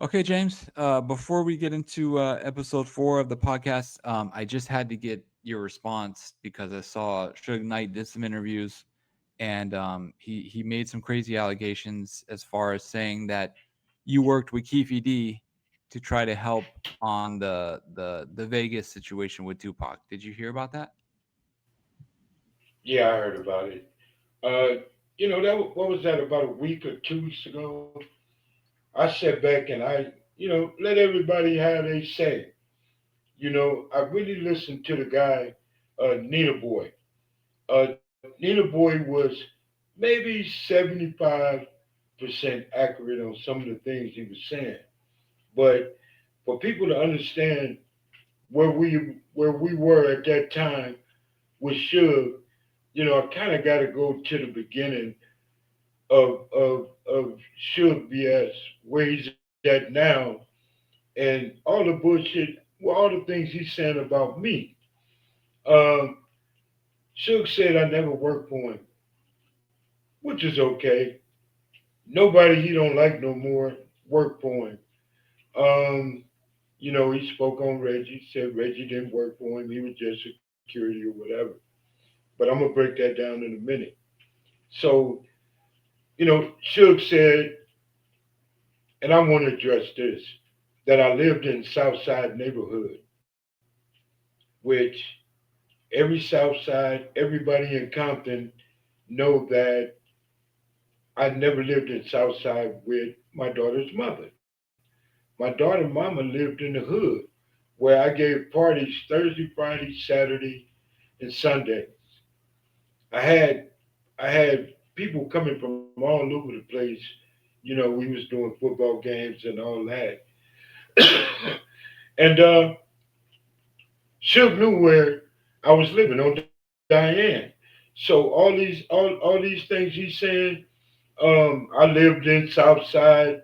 Okay, James. Before we get into episode 4 of the podcast, I just had to get your response because I saw Suge Knight did some interviews, and he made some crazy allegations as far as saying that you worked with Keefe D to try to help on the Vegas situation with Tupac. Did you hear about that? Yeah, I heard about it. Uh, what was that, about a week or 2 weeks ago? I sat back and let everybody have their say. I really listened to the guy, Nina Boy. Nina Boy was maybe 75% accurate on some of the things he was saying. But for people to understand where we were at that time with Suge, I kind of got to go to the beginning of Suge BS, where he's at now, and all the bullshit, well, all the things he's saying about me. Um, Suge said I never worked for him, which is okay. Nobody he don't like no more worked for him. Um, he spoke on Reggie, said Reggie didn't work for him. He was just security or whatever. But I'm gonna break that down in a minute. So, Suge said, and I want to address this, that I lived in Southside neighborhood, which every Southside, everybody in Compton know that I never lived in Southside with my daughter's mother. My daughter mama lived in the hood where I gave parties Thursday, Friday, Saturday, and Sunday. I had I had people coming from all over the place. We was doing football games and all that. And Suge knew where I was living on Diane. So all these things he's saying, I lived in Southside.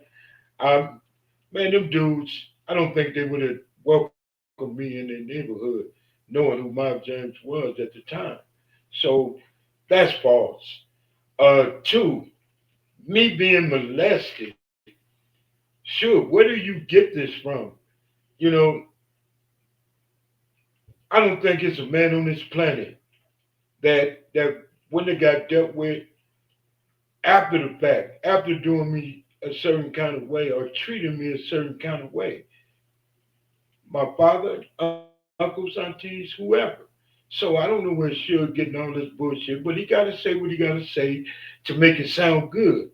I Man, them dudes, I don't think they would have welcomed me in their neighborhood, knowing who Miles James was at the time. So that's false. Two, me being molested. Sure, where do you get this from? You know, I don't think it's a man on this planet that when they got dealt with after the fact, after doing me a certain kind of way or treating me a certain kind of way. My father, uncles, aunties, whoever. So I don't know where Suge getting all this bullshit, but he got to say what he got to say to make it sound good.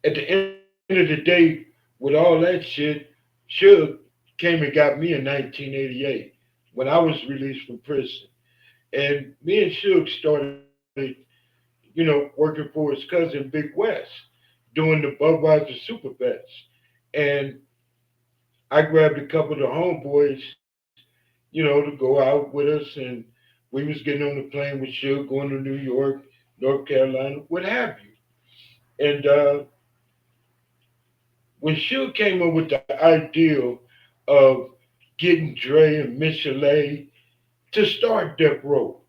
At the end of the day, with all that shit, Suge came and got me in 1988 when I was released from prison. And me and Suge started, working for his cousin Big West, doing the Budweiser Superfest. And I grabbed a couple of the homeboys, to go out with us, and we was getting on the plane with Suge, going to New York, North Carolina, what have you. And when Suge came up with the ideal of getting Dre and Michelet to start Death Row,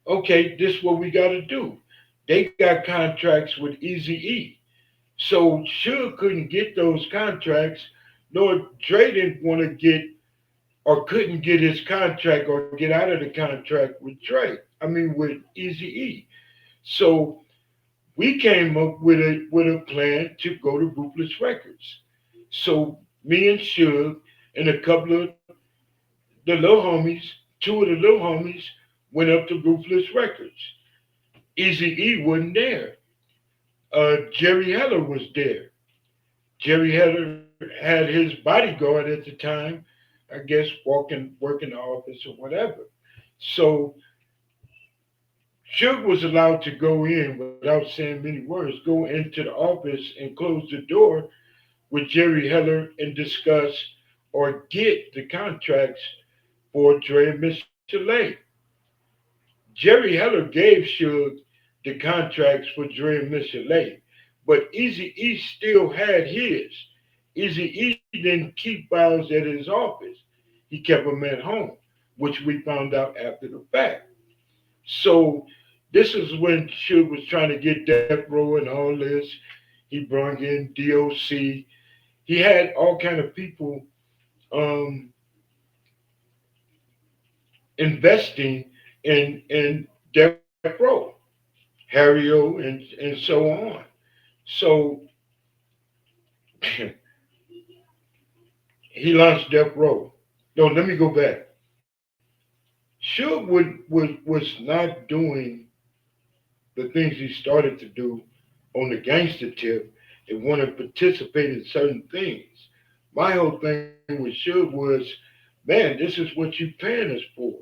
okay, this is what we got to do. They got contracts with Easy E. So Suge couldn't get those contracts, nor Dre didn't want to get or couldn't get his contract or get out of the contract with Dre. I mean with Easy E. So we came up with a plan to go to Ruthless Records. So me and Suge and a couple of the little homies, two of the little homies, went up to Ruthless Records. Easy E wasn't there. Jerry Heller was there. Jerry Heller had his bodyguard at the time, I guess, working the office or whatever. So Suge was allowed to go in without saying many words, go into the office and close the door with Jerry Heller and discuss or get the contracts for Dre and Michelet. Jerry Heller gave Suge the contracts for Dre and Michelet, but Easy E still had his. Easy E didn't keep files at his office. He kept them at home, which we found out after the fact. So this is when Suge was trying to get Death Row and all this. He brought in DOC. He had all kind of people um, investing in Death Row, Harrio, and so on. So he launched Death Row. No, let me go back. Suge was not doing the things he started to do on the gangster tip and want to participate in certain things. My whole thing with Suge was, man, this is what you paying us for.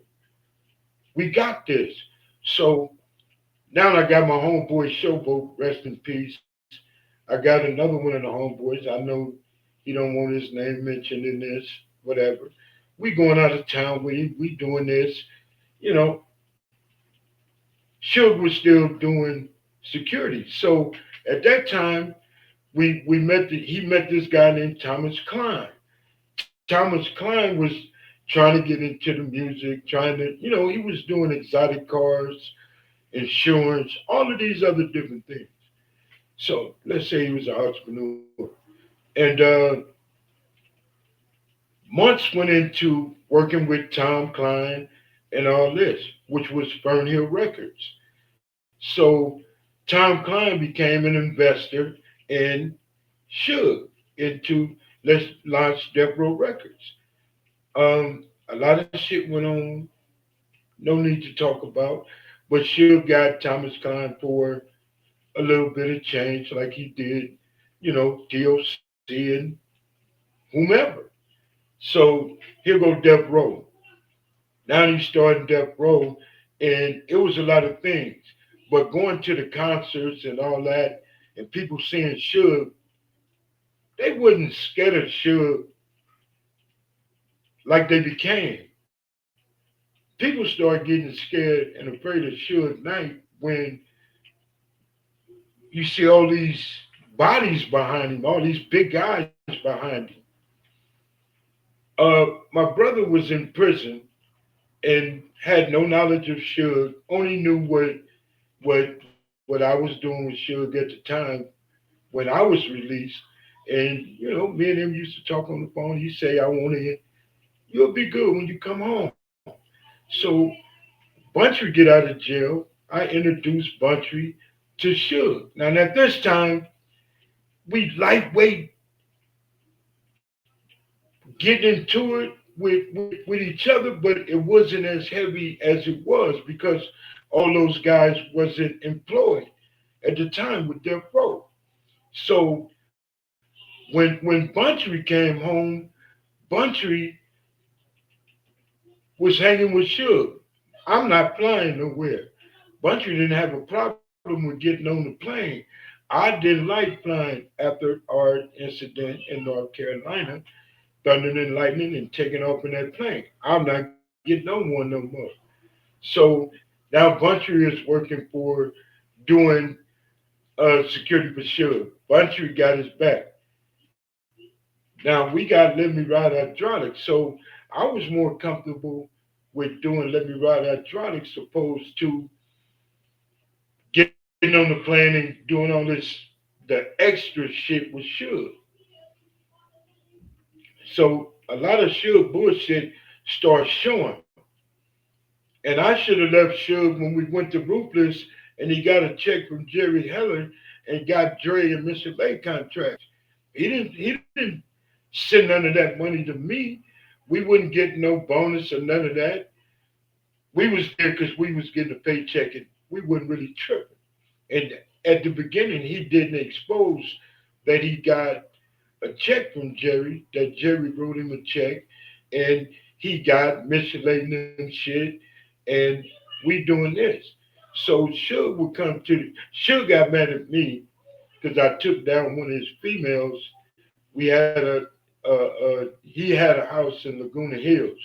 We got this. So now I got my homeboy Showboat, rest in peace. I got another one of the homeboys. I know he don't want his name mentioned in this, whatever. We going out of town. We doing this. You know, Suge was still doing security. So at that time, we met he met this guy named Thomas Klein. Thomas Klein was trying to get into the music, trying to, he was doing exotic cars, insurance, all of these other different things. So let's say he was an entrepreneur. And months went into working with Tom Klein and all this, which was Fernhill Records. So Tom Klein became an investor in Suge into let's launch Death Row Records. A lot of shit went on. No need to talk about. But Suge got Thomas Klein for a little bit of change, like he did, DOC and whomever. So here go Death Row. Now he's starting Death Row, and it was a lot of things. But going to the concerts and all that, and people seeing Suge, they wasn't scared of Suge like they became. People started getting scared and afraid of Suge Knight when you see all these bodies behind him, all these big guys behind him. My brother was in prison and had no knowledge of Suge, only knew what I was doing with Suge at the time when I was released. And me and him used to talk on the phone. He say, "I want to. You'll be good when you come home." So Buntry get out of jail. I introduced Buntry to Suge. Now at this time, we lightweight getting into it with each other, but it wasn't as heavy as it was because all those guys wasn't employed at the time with Death Row. So when Buntry came home, Buntry was hanging with Suge. I'm not flying nowhere. Buntry didn't have a problem with getting on the plane. I didn't like flying after our incident in North Carolina, thunder and lightning, and taking off in that plane. I'm not getting on one no more. So now Buntry is working for doing security for Suge. Buntry got his back. Now we got Let Me Ride Hydraulics. So I was more comfortable with doing Let Me Ride Hydraulics opposed to getting on the plane and doing all this the extra shit with Suge. So a lot of Suge bullshit starts showing. And I should have left Suge when we went to Ruthless and he got a check from Jerry Heller and got Dre and Mr. Lay contracts. He didn't send none of that money to me. We wouldn't get no bonus or none of that. We was there because we was getting a paycheck and we wasn't really tripping. And at the beginning, he didn't expose that he got a check from Jerry, that Jerry wrote him a check, and he got miscellaneous shit, and we doing this. So Suge would come to Suge got mad at me because I took down one of his females. We had he had a house in Laguna Hills.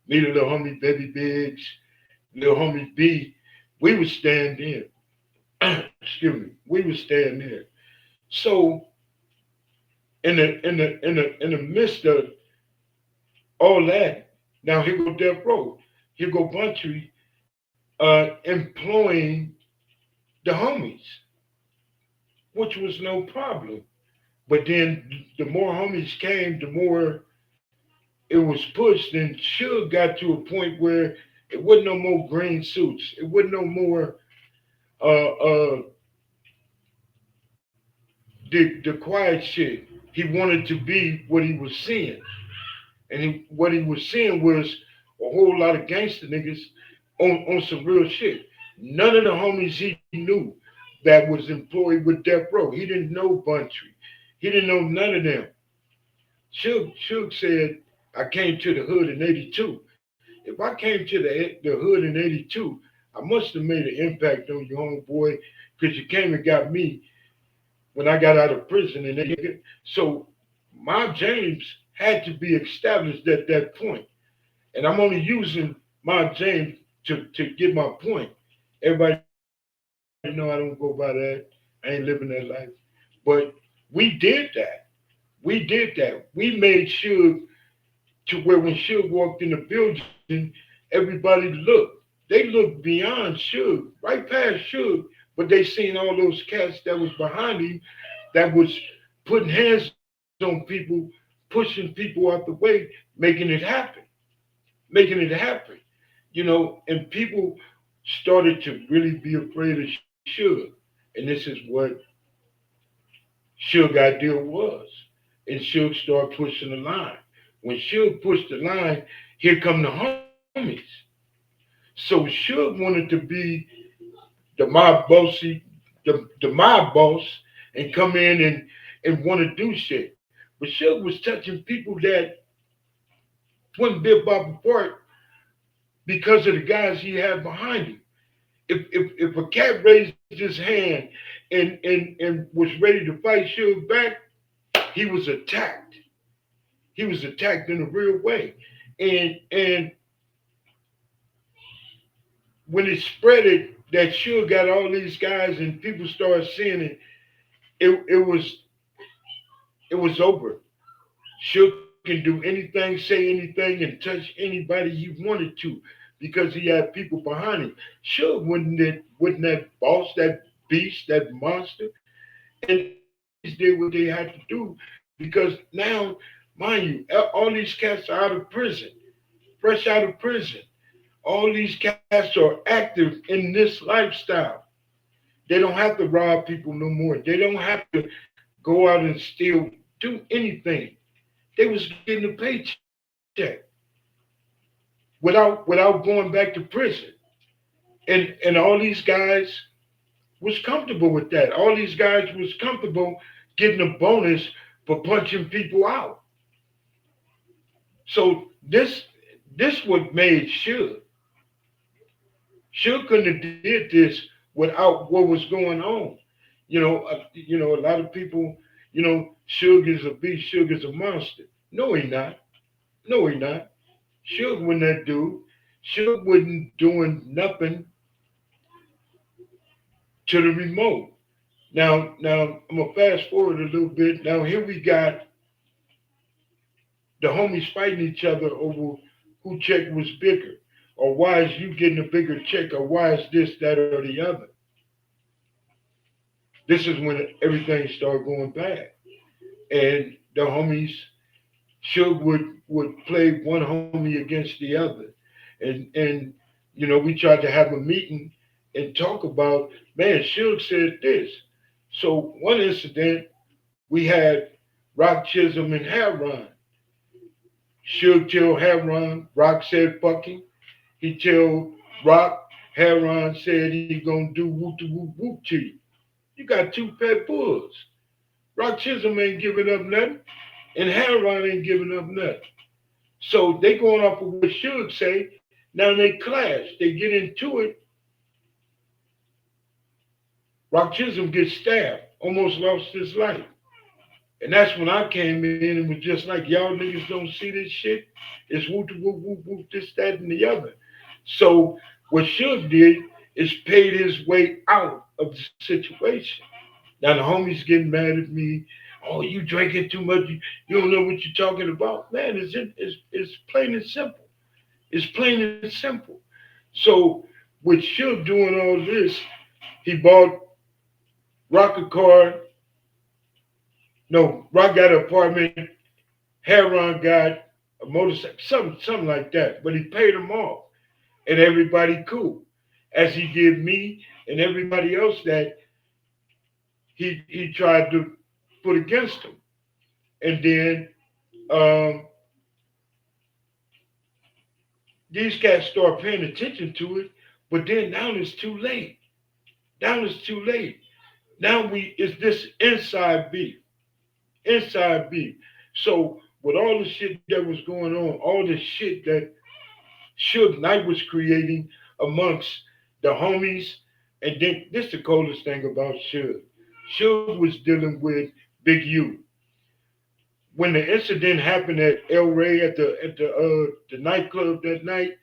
Me, the little homie Baby Biggs, little homie B, we was staying there. Excuse me, we was staying there. So in the midst of all that, now here go Death Row, here go Buntry, employing the homies. which was no problem. But then the more homies came, the more it was pushed, and Suge got to a point where it wasn't no more green suits. It wasn't no more the quiet shit. He wanted to be what he was seeing, and what he was seeing was a whole lot of gangster niggas on some real shit. None of the homies he knew that was employed with Death Row. He didn't know Buntree. He didn't know none of them. Suge said, I came to the hood in 82. If I came to the hood in 82, I must have made an impact on you, homeboy, because you came and got me when I got out of prison. So my James had to be established at that point. And I'm only using my James to get my point. Everybody know I don't go by that. I ain't living that life. But we did that. We did that. We made sure to where when Suge walked in the building, everybody looked. They looked beyond Suge, right past Suge, but they seen all those cats that was behind him that was putting hands on people, pushing people out the way, making it happen, making it happen. And people started to really be afraid of Suge. And this is what Suge ideal was. And Suge started pushing the line. When Suge pushed the line, here come the homies. So Suge wanted to be the mob bossy, the mob boss, and come in and want to do shit. But Suge was touching people that wouldn't be about apart because of the guys he had behind him. If a cat raised his hand and was ready to fight Suge back, he was attacked. He was attacked in a real way. And when it spread it that Suge got all these guys and people started seeing it, it was over. Suge can do anything, say anything, and touch anybody he wanted to because he had people behind him. Suge wouldn't that boss, that beast, that monster, and the homies did what they had to do because now, mind you, all these cats are out of prison, fresh out of prison. All these cats are active in this lifestyle. They don't have to rob people no more. They don't have to go out and steal, do anything. They was getting a paycheck without going back to prison. And all these guys was comfortable with that. All these guys was comfortable getting a bonus for punching people out. So this what made sure. Sure couldn't have did this without what was going on. A lot of people, Suge is a beast, Suge is a monster. No, he not. No, he not. Suge wasn't that dude. Suge wasn't doing nothing to the remote. Now I'm gonna fast forward a little bit. Now here we got the homies fighting each other over who check was bigger, or why is you getting a bigger check, or why is this, that, or the other. This is when everything started going bad, and the homies Suge would play one homie against the other, and we tried to have a meeting and talk about, man, Suge said this. So one incident we had Rock Chisholm and Heron. Suge tell Heron, Rock said fuck him. He tell Rock, Heron said he gonna do whoop to whoop whoop to you. You got two pet bulls. Rock Chisholm ain't giving up nothing, and Heron ain't giving up nothing. So they going off of what Suge say. Now they clash. They get into it. Rock Chisholm gets stabbed, almost lost his life. And that's when I came in and was just like, y'all niggas don't see this shit. It's whoop whoop whoop whoop, this, that, and the other. So what Suge did is paid his way out of the situation. Now the homies getting mad at me. Oh, you drinking too much. You don't know what you're talking about. Man, it's plain and simple. It's plain and simple. So with Suge doing all this, he bought Rock a car. No, Rock got an apartment. Heron got a motorcycle, something like that. But he paid them off, and everybody cool, as he did me and everybody else that he tried to put against him. And then um, these cats start paying attention to it, but then now it's too late. Now it's too late. Now it's this inside beef. So with all the shit that was going on, all the shit that Suge Knight was creating amongst the homies, and then this the coldest thing about Suge. Suge was dealing with Big U. When the incident happened at El Rey at the nightclub that night,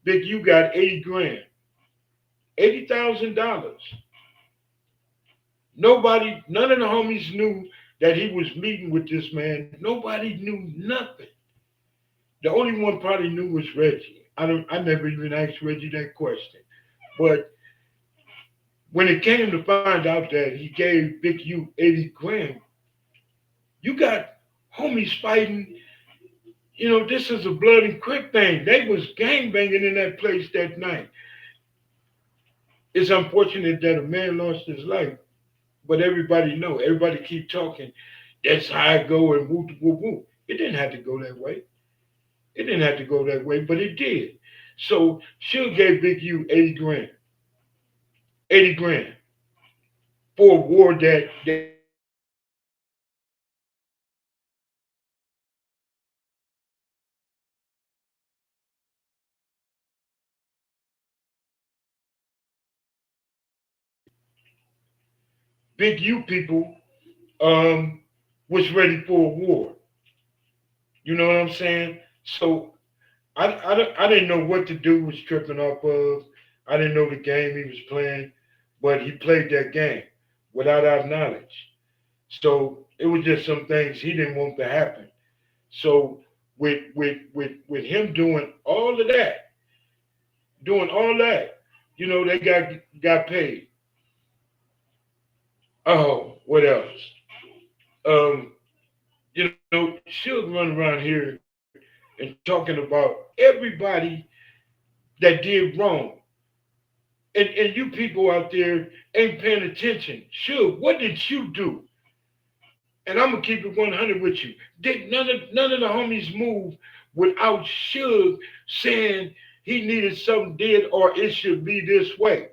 Big U got 80 grand, $80,000. Nobody, none of the homies knew that he was meeting with this man. Nobody knew nothing. The only one probably knew was Reggie. I never even asked Reggie that question. But when it came to find out that he gave Big U 80 grand, you got homies fighting. You know, this is a blood and crip thing. They was gang banging in that place that night. It's unfortunate that a man lost his life, but everybody know. Everybody keep talking. That's how I go and woo woo woo. It didn't have to go that way. It didn't have to go that way, but it did. So Suge gave Big U 80 grand. 80 grand for a war that he was fighting. And Big U people um, was ready for a war. You know what I'm saying? So I didn't know what the dude was tripping off of. I didn't know the game he was playing, but he played that game without our knowledge. So it was just some things he didn't want to happen. So with him doing all that, you know, they got paid. Oh, what else? Um, you know, Suge run around here and talking about everybody that did wrong. And you people out there ain't paying attention. Suge, what did you do? And I'm gonna keep it 100 with you. Did none of the homies move without Suge saying he needed something did or it should be this way?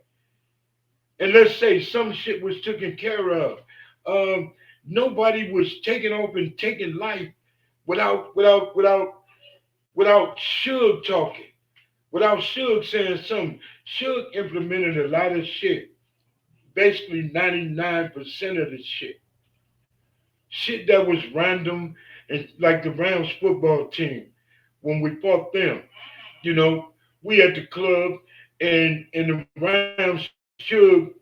And let's say some shit was taken care of. Um, Nobody was taking off and taking life without Suge talking, without Suge saying something. Suge implemented a lot of shit, basically 99% of the shit that was random, and like the Rams football team when we fought them. You know, we at the club, and the Rams should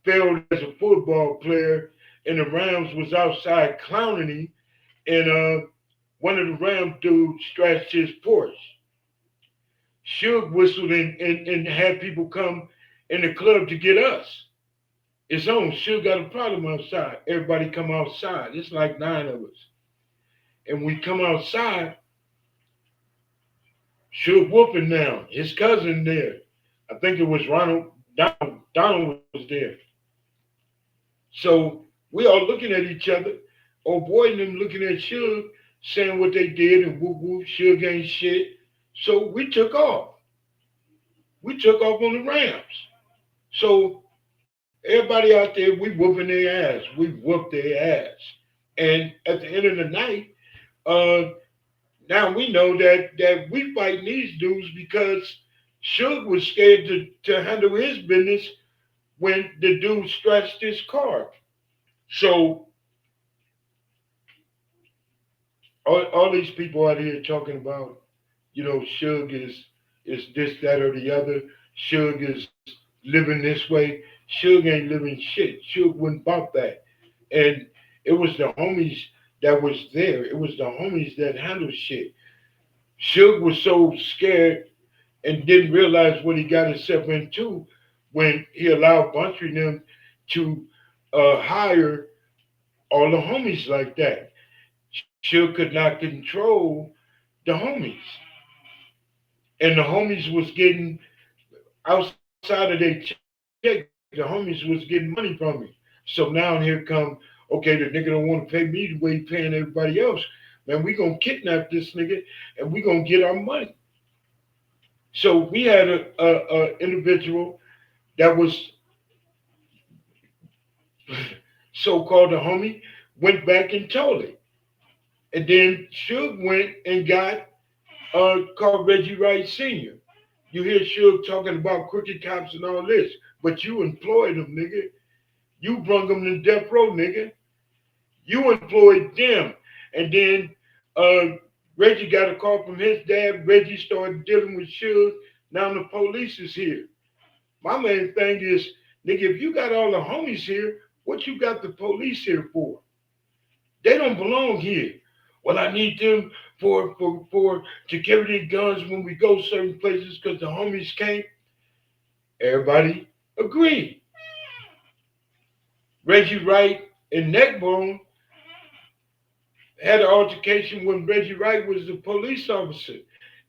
failed as a football player, and the Rams was outside clowning him, and one of the Rams dudes scratched his Porsche. Suge whistled and had people come in the club to get us. It's on. Suge got a problem outside. Everybody come outside. It's like nine of us. And we come outside, Suge whooping now. His cousin there. I think it was Ronald. Donald was there. So we all looking at each other. Old boy and them looking at Suge, saying what they did and whoop whoop, Suge ain't shit. So we took off. We took off on the Rams. So everybody out there, we whooping their ass. We whooped their ass. And at the end of the night, uh, now we know that we fighting these dudes because Suge was scared to handle his business when the dude scratched his car. So all these people out here talking about, you know, Suge is this, that, or the other. Suge is living this way. Suge ain't living shit. Suge wouldn't bought that. And it was the homies that was there. It was the homies that handled shit. Suge was so scared and didn't realize what he got himself into when he allowed Buntry and them to hire all the homies like that. Suge could not control the homies, and the homies was getting outside of their check. The homies was getting money from me. So now here come, okay, the nigga don't want to pay me the way he paying everybody else. Man, we gonna kidnap this nigga and we gonna get our money. So we had a individual that was so called a homie, went back and told it. And then Suge went and got called Reggie Wright Sr. You hear Suge talking about crooked cops and all this, but you employed them, nigga. You brung them to death row, nigga. You employed them. And then uh, Reggie got a call from his dad. Reggie started dealing with Suge. Now the police is here. My main thing is, nigga, if you got all the homies here, what you got the police here for? They don't belong here. Well, I need them for to carry their guns when we go certain places because the homies can't. Everybody agreed. Reggie Wright and Neckbone had an altercation when Reggie Wright was the police officer.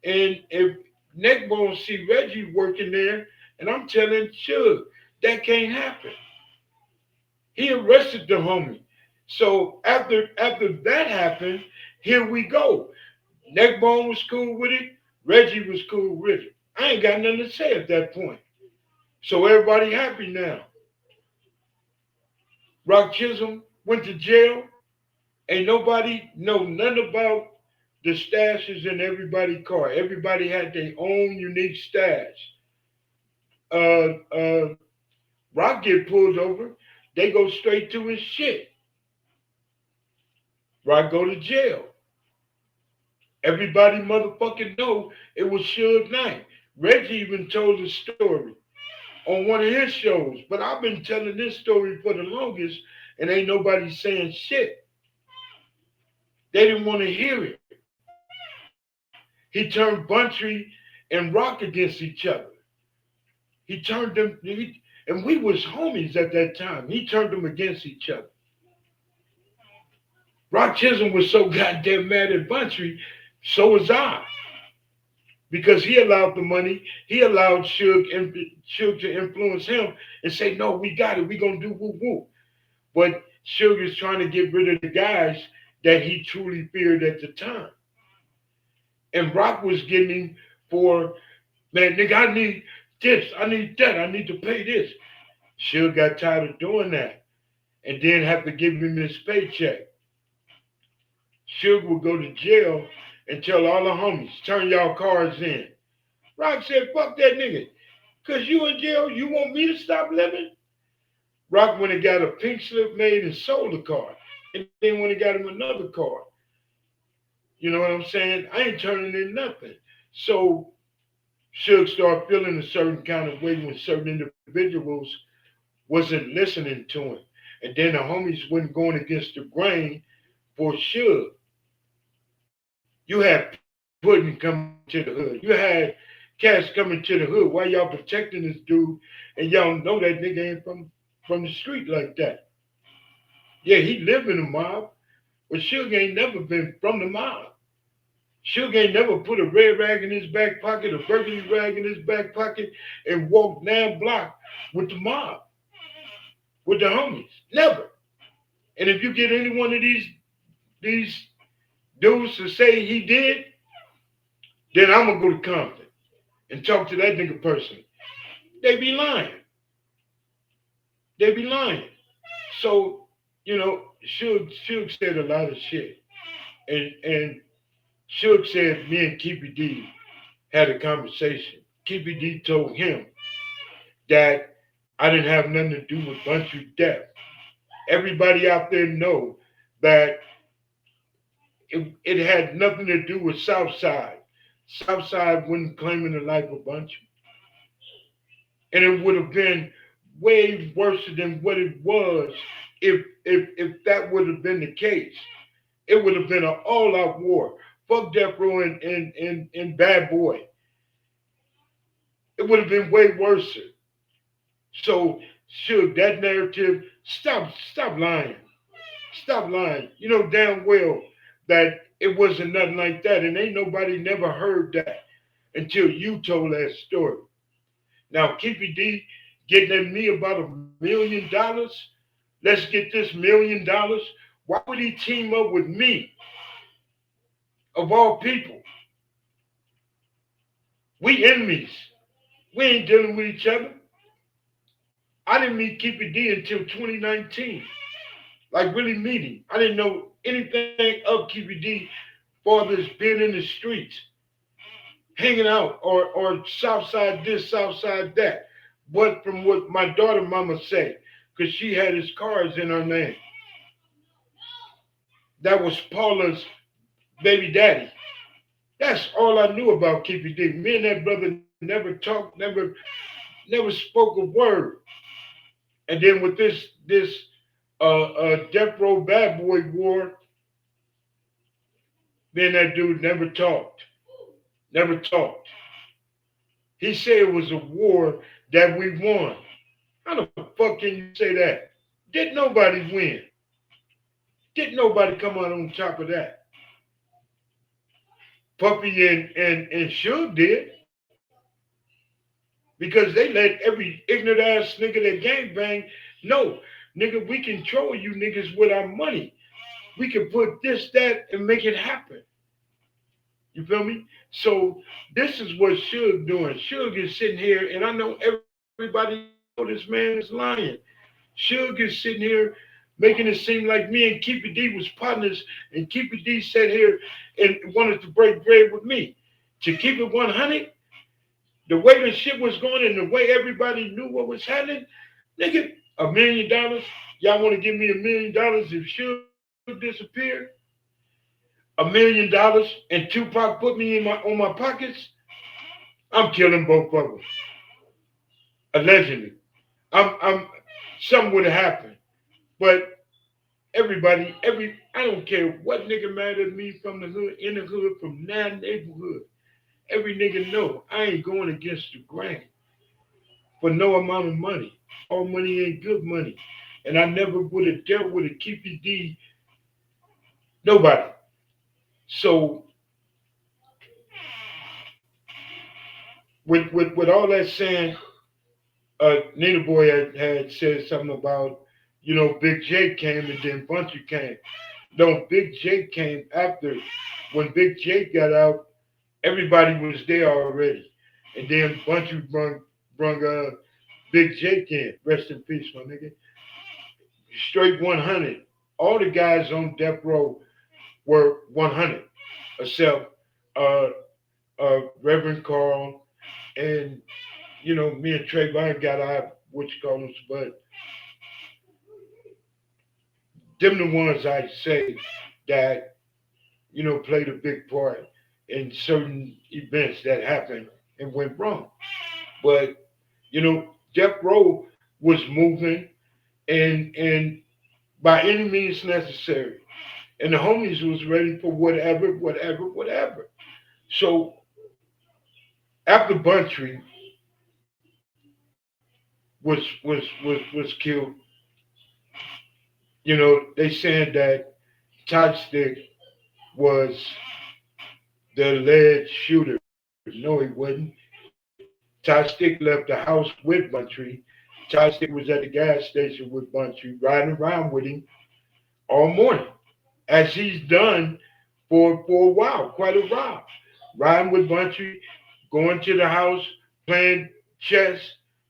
And if Neckbone see Reggie working there, and I'm telling Suge, that can't happen. He arrested the homie. So after that happened, here we go. Neckbone was cool with it. Reggie was cool with it. I ain't got nothing to say at that point. So everybody happy now. Rock Chisholm went to jail. Ain't nobody know nothing about the stashes in everybody's car. Everybody had their own unique stash. Uh, uh, Rock get pulled over. They go straight to his shit. Rock go to jail. Everybody motherfucking know it was Suge Knight. Reggie even told the story on one of his shows, but I've been telling this story for the longest, and ain't nobody saying shit. They didn't want to hear it. He turned Buntry and Rock against each other. He turned them, and we was homies at that time. He turned them against each other. Rock Chisholm was so goddamn mad at Buntry, so was I. Because he allowed the money, he allowed Suge to influence him and say, no, we got it, we gonna do woo woo. But Suge is trying to get rid of the guys that he truly feared at the time. And Rock was getting him for, man, nigga, I need this, I need that, I need to pay this. Suge got tired of doing that and then have to give him his paycheck. Suge would go to jail and tell all the homies, turn y'all cards in. Rock said, fuck that nigga. Cause you in jail, you want me to stop living? Rock went and got a pink slip made and sold the card. And then when he got him another card, you know what I'm saying? I ain't turning in nothing. So Suge started feeling a certain kind of way when certain individuals wasn't listening to him. And then the homies wasn't going against the grain for Suge. You had Puddin coming to the hood. You had cats coming to the hood. Why y'all protecting this dude and y'all know that nigga ain't from the street like that? Yeah, he lived in the mob, but Suge ain't never been from the mob. Suge ain't never put a red rag in his back pocket, a burgundy rag in his back pocket, and walked 9 blocks with the mob, with the homies. Never. And if you get any one of these dudes to say he did, then I'm gonna go to Compton and talk to that nigga personally. They be lying. They be lying. So, Suge said a lot of shit. And Suge said me and Keefe D had a conversation. Keefe D told him that I didn't have nothing to do with Bunchu's death. Everybody out there know that it had nothing to do with Southside. Southside wasn't claiming the life of Bunchu. And it would have been way worse than what it was if that would have been the case. It would have been an all-out war. Fuck Death Row and Bad Boy. It would have been way worse. So, sure, that narrative Stop lying. Stop lying. You know damn well that it wasn't nothing like that, and ain't nobody never heard that until you told that story. Now, Keefe D getting at me about $1 million. Let's get this $1 million. Why would he team up with me, of all people? We enemies. We ain't dealing with each other. I didn't meet Keefe D until 2019. Like really meeting. I didn't know anything of Keefe D fathers being in the streets, hanging out, or Southside this, Southside that. But from what my daughter mama said, because she had his cars in her name. That was Paula's baby daddy. That's all I knew about Keefe D. Me and that brother never talked, never spoke a word. And then with this Death Row Bad Boy war, me and that dude never talked. Never talked. He said it was a war that we won. How the fuck can you say that? Did nobody win? Did nobody come out on top of that? Puppy and Suge did. Because they let every ignorant ass nigga that gang bang know, nigga, we control you niggas with our money. We can put this, that, and make it happen. You feel me? So this is what Suge doing. Suge is sitting here, and I know everybody know this man is lying. Suge is sitting here making it seem like me and Keefe D was partners, and Keefe D sat here and wanted to break bread with me. To keep it 100, the way the shit was going and the way everybody knew what was happening, nigga, $1 million. Y'all want to give me $1 million if Suge disappeared? $1 million and Tupac put me in my on my pockets? I'm killing both of them. Allegedly. I'm something would have happened. But every I don't care what nigga mad at me from the hood, in the hood, from that neighborhood. Every nigga know I ain't going against the grain for no amount of money. All money ain't good money. And I never would have dealt with a Keefe D, nobody. So with all that saying, Nina Boy had said something about, Big J came and then Bunchy came. No, Big J came after. When Big J got out, everybody was there already. And then Bunchy brung Big Jake in. Rest in peace, my nigga. Straight 100. All the guys on death row were 100, except uh, Reverend Carl and me and Trayvon got our what you call them, but them the ones I say that played a big part in certain events that happened and went wrong. But Death Row was moving and by any means necessary, and the homies was ready for whatever, whatever, whatever. So after Buntry was killed, they saying that Todd Stick was the alleged shooter. No, he wasn't. Todd Stick left the house with Buntry. Todd Stick was at the gas station with Buntry, riding around with him all morning, as he's done for a while, quite a while. Riding with Buntry, going to the house, playing chess,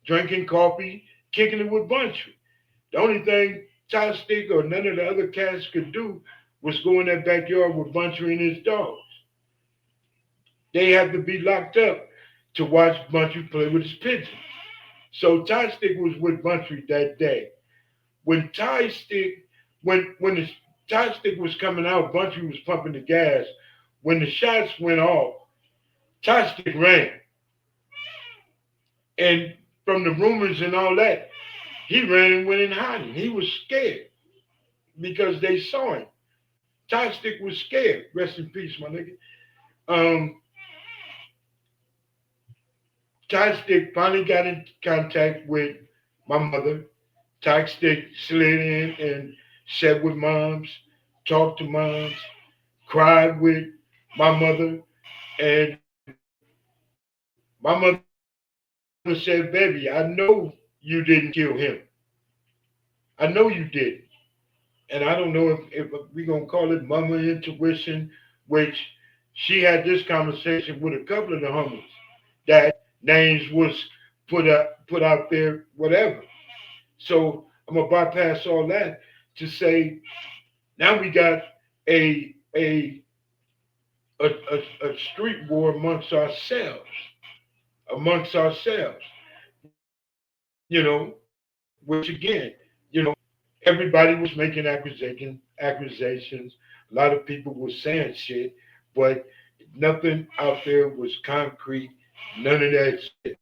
drinking coffee, kicking it with Buntry. The only thing Todd Stick or none of the other cats could do was go in that backyard with Buntry and his dogs. They had to be locked up to watch Buntry play with his pigeons. So Todd Stick was with Buntry that day. When Todd Stick, when the Todd Stick was coming out, Buntry was pumping the gas. When the shots went off, Todd Stick ran. And from the rumors and all that, he ran and went in hiding. He was scared because they saw him. Todd Stick was scared. Rest in peace, my nigga. Um, Todd Stick finally got in contact with my mother. Toxic slid in and sat with moms, talked to moms, cried with my mother, and my mother said, "Baby, I know you didn't kill him. I know you did." And I don't know if we're gonna call it mama intuition, which she had this conversation with a couple of the homies that names was put out there, whatever. So I'm gonna bypass all that to say now we got a a a street war amongst ourselves, you know, which again, everybody was making accusations. A lot of people were saying shit, but nothing out there was concrete. None of that shit.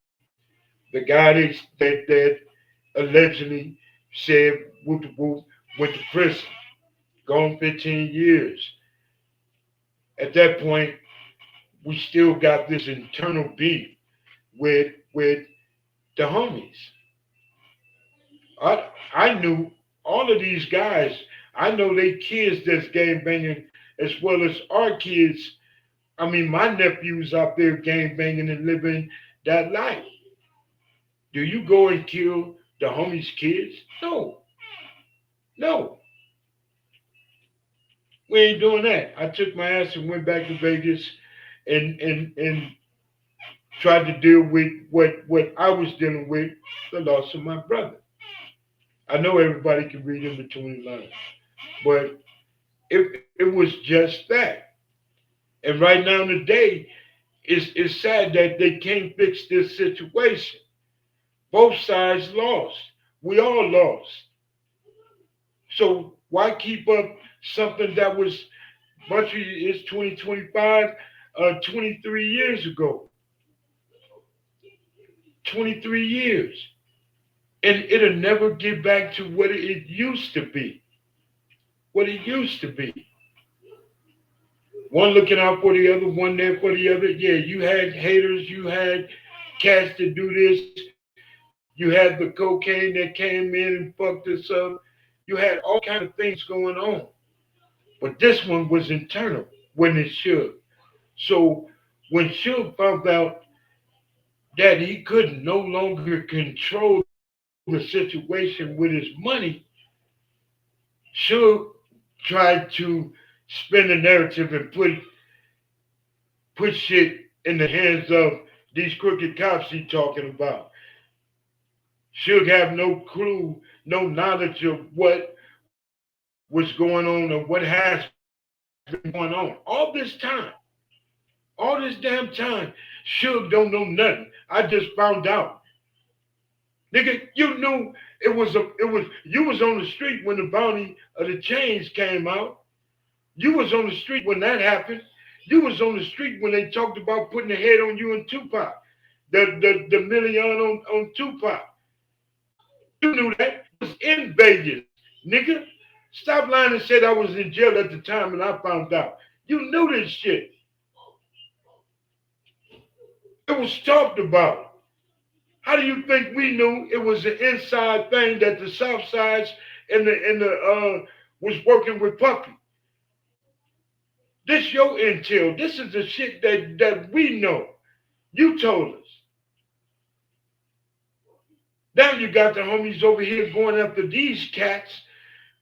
The guy that allegedly said whoop de whoop went to prison, gone 15 years. At that point, we still got this internal beef with the homies. I knew all of these guys. I know they kids that's game banging as well as our kids. I mean, my nephews out there game banging and living that life. Do you go and kill the homies' kids? No, no, we ain't doing that. I took my ass and went back to Vegas and tried to deal with what I was dealing with, the loss of my brother. I know everybody can read in between the lines, but it was just that. And right now today, it's sad that they can't fix this situation. Both sides lost. We all lost. So why keep up something that was much is 2025, 23 years ago, 23 years, and it'll never get back to what it used to be. What it used to be. One looking out for the other, one there for the other. Yeah, you had haters, you had cats to do this, you had the cocaine that came in and fucked us up. You had all kind of things going on. But this one was internal when it should. So when Suge found out that he could no longer control the situation with his money, Suge tried to spin the narrative and put shit in the hands of these crooked cops he talking about. Should have no clue, no knowledge of what was going on or what has been going on. All this damn time, Suge don't know nothing. I just found out. Nigga, you knew you was on the street when the bounty of the chains came out. You was on the street when that happened. You was on the street when they talked about putting the head on you and Tupac. The million on Tupac. You knew that. You was in Vegas, nigga. Stop lying and said I was in jail at the time and I found out. You knew this shit. It was talked about. How do you think we knew it was an inside thing that the South Sides and the was working with Puffy? This your intel. This is the shit that we know. You told us. Now you got the homies over here going after these cats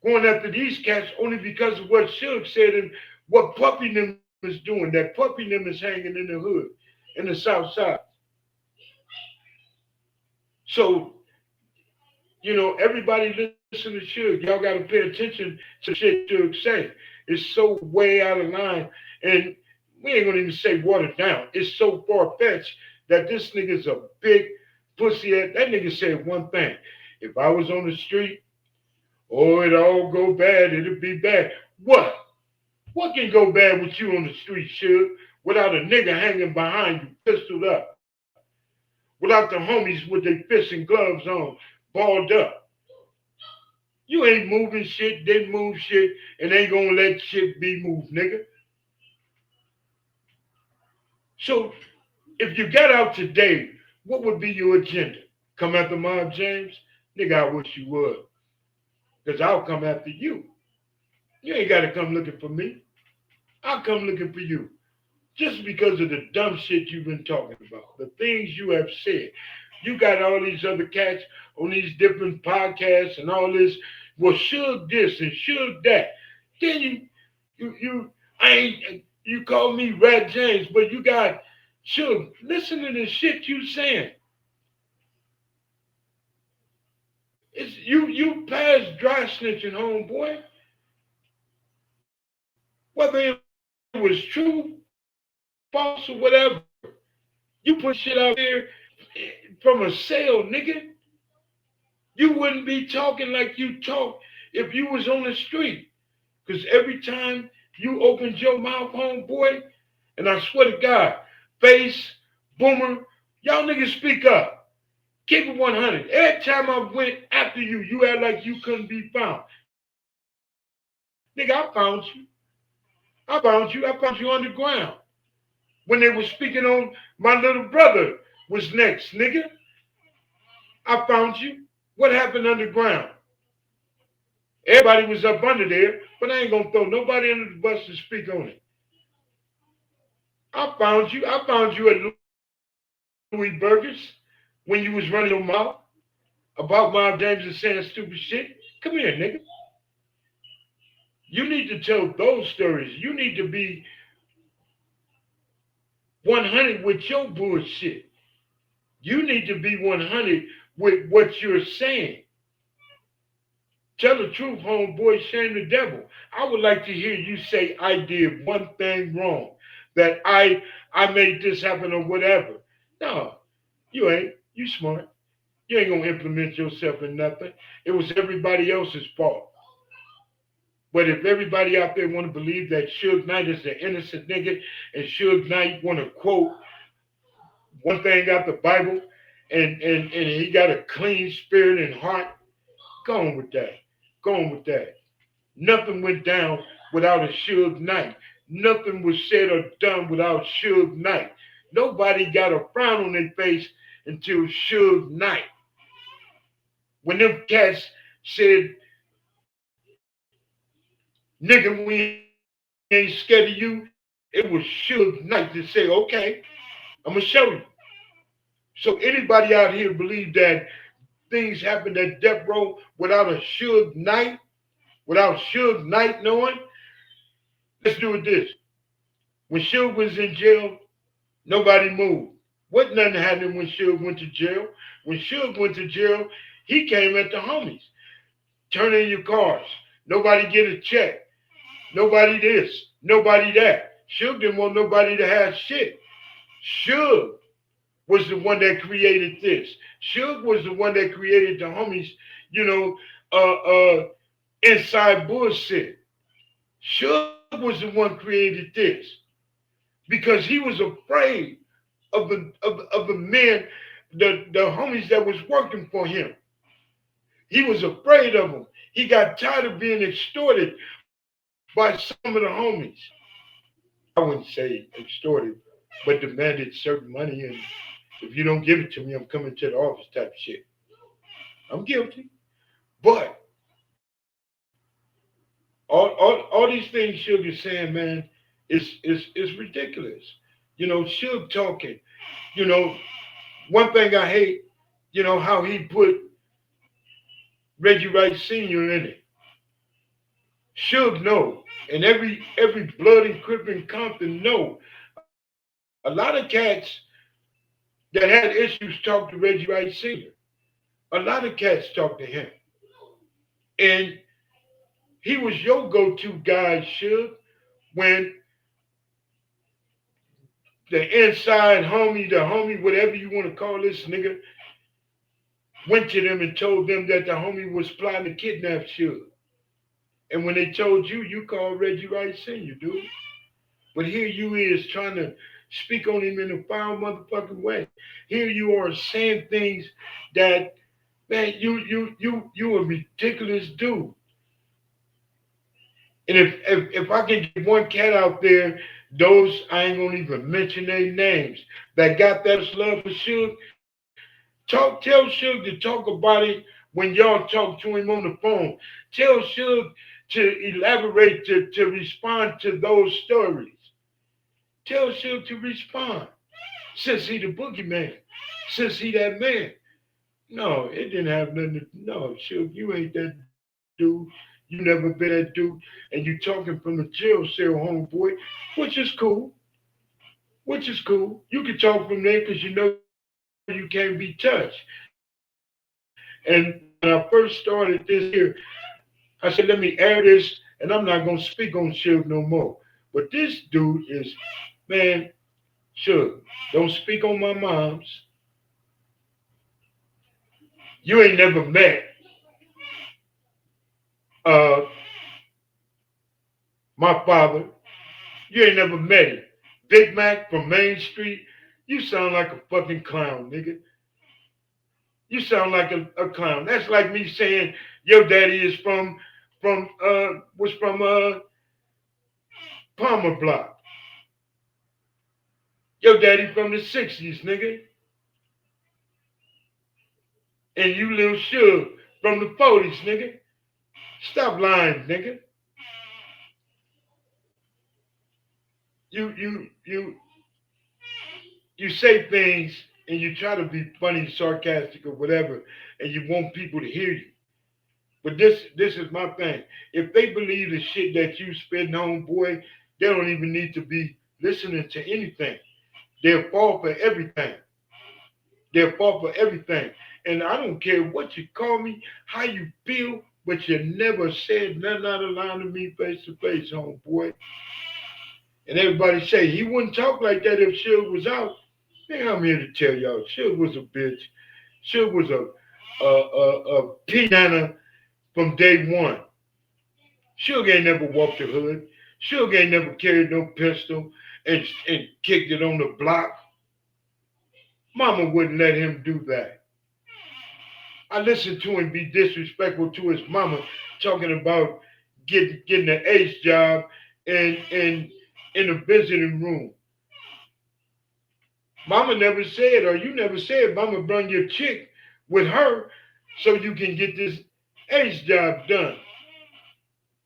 only because of what Suge said and what Puppy them is doing. That Puppy them is hanging in the hood, in the South Side. So, everybody listen to Suge. Y'all got to pay attention to the shit Suge say. It's so way out of line. And we ain't going to even say watered down. It's so far fetched that this nigga's a big pussy. That nigga said one thing. If I was on the street, oh, it all go bad. It'll be bad. What? What can go bad with you on the street, Suge? Without a nigga hanging behind you, pistoled up. Without the homies with their fists and gloves on, balled up. You ain't moving shit, didn't move shit, and ain't gonna let shit be moved, nigga. So if you got out today, what would be your agenda? Come after Mob James? Nigga, I wish you would. Because I'll come after you. You ain't got to come looking for me. I'll come looking for you. Just because of the dumb shit you've been talking about, the things you have said. You got all these other cats on these different podcasts and all this. Well, should this and should that. Then I ain't, you call me Rat James, but you got, should listen to the shit you saying. It's you past dry snitching, homeboy. Whether it was true, false, or whatever, you put shit out there from a sale, nigga. You wouldn't be talking like you talk if you was on the street. Because every time you opened your mouth, homeboy, and I swear to God, Face, Boomer, y'all niggas speak up. Keep it 100. Every time I went after you, you act like you couldn't be found. Nigga, I found you. I found you underground. When they were speaking on my little brother was next, nigga. I found you. What happened underground? Everybody was up under there, but I ain't gonna throw nobody under the bus to speak on it. I found you. I found you at Louis Burgers when you was running your mouth about Miles James and saying stupid shit. Come here, nigga. You need to tell those stories. You need to be 100 with your bullshit. You need to be 100 with what you're saying. Tell the truth, homeboy, shame the devil. I would like to hear you say I did one thing wrong, that I made this happen or whatever. No, you ain't. You smart. You ain't gonna implement yourself in nothing. It was everybody else's fault. But if everybody out there want to believe that Suge Knight is the innocent nigga and Suge Knight want to quote one thing out the Bible and he got a clean spirit and heart, go on with that. Go on with that. Nothing went down without a Suge Knight. Nothing was said or done without Suge Knight. Nobody got a frown on their face until Suge Knight. When them cats said, nigga, we ain't scared of you, it was Suge Knight to say, okay, I'm going to show you. So anybody out here believe that things happened at death row without a Suge Knight, without Suge Knight knowing, let's do it this. When Suge was in jail, nobody moved. What nothing happened when Suge went to jail? When Suge went to jail, he came at the homies. Turn in your cars. Nobody get a check. Nobody this. Nobody that. Suge didn't want nobody to have shit. Suge was the one that created this. Suge was the one that created the homies, you know, inside bullshit. Suge was the one created this because he was afraid of the men, the homies that was working for him. He was afraid of them. He got tired of being extorted by some of the homies. I wouldn't say extorted, but demanded certain money, and if you don't give it to me, I'm coming to the office type of shit. I'm guilty. But all these things Suge is saying, man, is ridiculous. You know, Suge talking. You know, one thing I hate, you know, how he put Reggie Wright Sr. in it. Suge know. And every blood and crip in Compton know. A lot of cats that had issues talk to Reggie Wright Sr. A lot of cats talk to him. And he was your go-to guy, Suge, when the inside homie, the homie, whatever you want to call this nigga, went to them and told them that the homie was plotting to kidnap Suge. And when they told you, you called Reggie Wright Sr., dude. But here you is trying to speak on him in a foul motherfucking way. Here you are saying things that, man, you a ridiculous dude. And if I can get one cat out there, those I ain't gonna even mention their names that got that much love for Suge, tell Suge to talk about it when y'all talk to him on the phone. Tell Suge to elaborate, to respond to those stories. Tell Suge to respond. Since he the boogeyman. Since he that man. No, it didn't have nothing to no, Suge, you ain't that dude. You never been that dude. And you talking from the jail cell, homeboy, which is cool. Which is cool. You can talk from there because you know you can't be touched. And when I first started this here, I said, let me air this, and I'm not gonna speak on Suge no more. But this dude is, man, Suge, don't speak on my mom's. You ain't never met uh my father. You ain't never met him. Big Mac from Main Street. You sound like a fucking clown, nigga. You sound like a clown. That's like me saying your daddy is was from Palmer Block. Your daddy from the 60s, nigga. And you little Suge from the 40s, nigga. Stop lying, nigga. You you say things and you try to be funny, sarcastic, or whatever, and you want people to hear you. But this is my thing. If they believe the shit that you spitting on, boy, they don't even need to be listening to anything. They'll fall for everything. They'll fall for everything. And I don't care what you call me, how you feel, but you never said nothing out of line to me face to face, homeboy. And everybody say he wouldn't talk like that if Suge was out. Man, I'm here to tell y'all, Suge was a bitch. Suge was a piranha from day one. Suge ain't never walked the hood. Suge ain't never carried no pistol and kicked it on the block. Mama wouldn't let him do that. I listened to him be disrespectful to his mama, talking about getting an ace job in a visiting room. Mama never said, or you never said, Mama bring your chick with her so you can get this ace job done.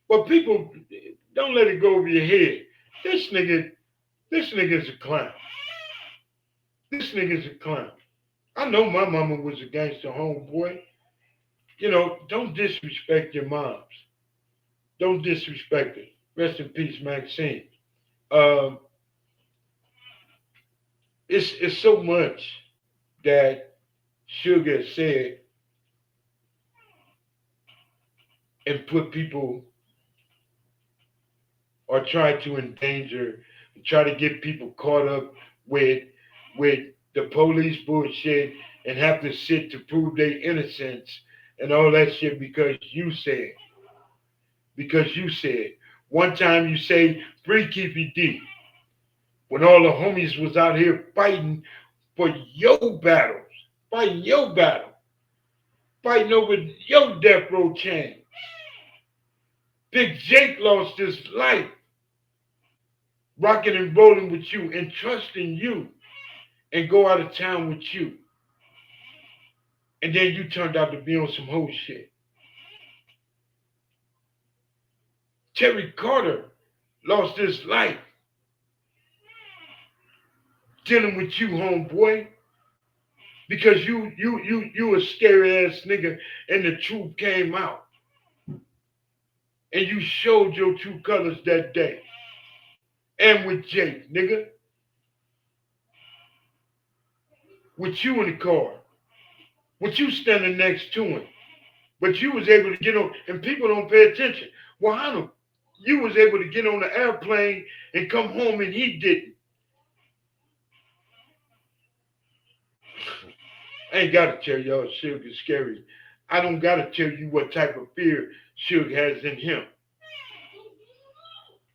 But people don't let it go over your head. This nigga, this nigga's a clown. This nigga's a clown. I know my mama was a gangster homeboy. You know, don't disrespect your moms. Don't disrespect her. Rest in peace, Maxine. Um, it's so much that Sugar said and put people or try to endanger, try to get people caught up with with the police bullshit and have to sit to prove their innocence and all that shit because you said one time you say free Keefe D when all the homies was out here fighting for your battles, fighting your battle, fighting over your death row chain. Big Jake lost his life rocking and rolling with you and trusting you and go out of town with you. And then you turned out to be on some whole shit. Terry Carter lost his life dealing with you, homeboy, because you a scary ass nigga and the truth came out. And you showed your true colors that day. And with Jake, nigga. With you in the car. With you standing next to him. But you was able to get on, and people don't pay attention. Well, how the you was able to get on the airplane and come home and he didn't. I ain't gotta tell y'all Suge is scary. I don't gotta tell you what type of fear Suge has in him.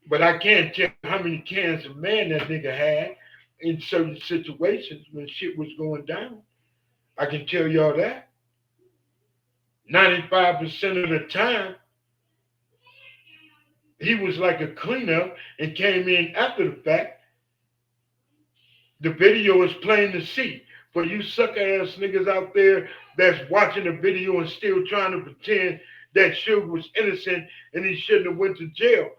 But I can tell you how many cans of man that nigga had in certain situations when shit was going down. I can tell y'all that. 95% of the time, he was like a cleanup and came in after the fact. The video is plain to see. For you sucker ass niggas out there that's watching the video and still trying to pretend that Suge was innocent and he shouldn't have went to jail.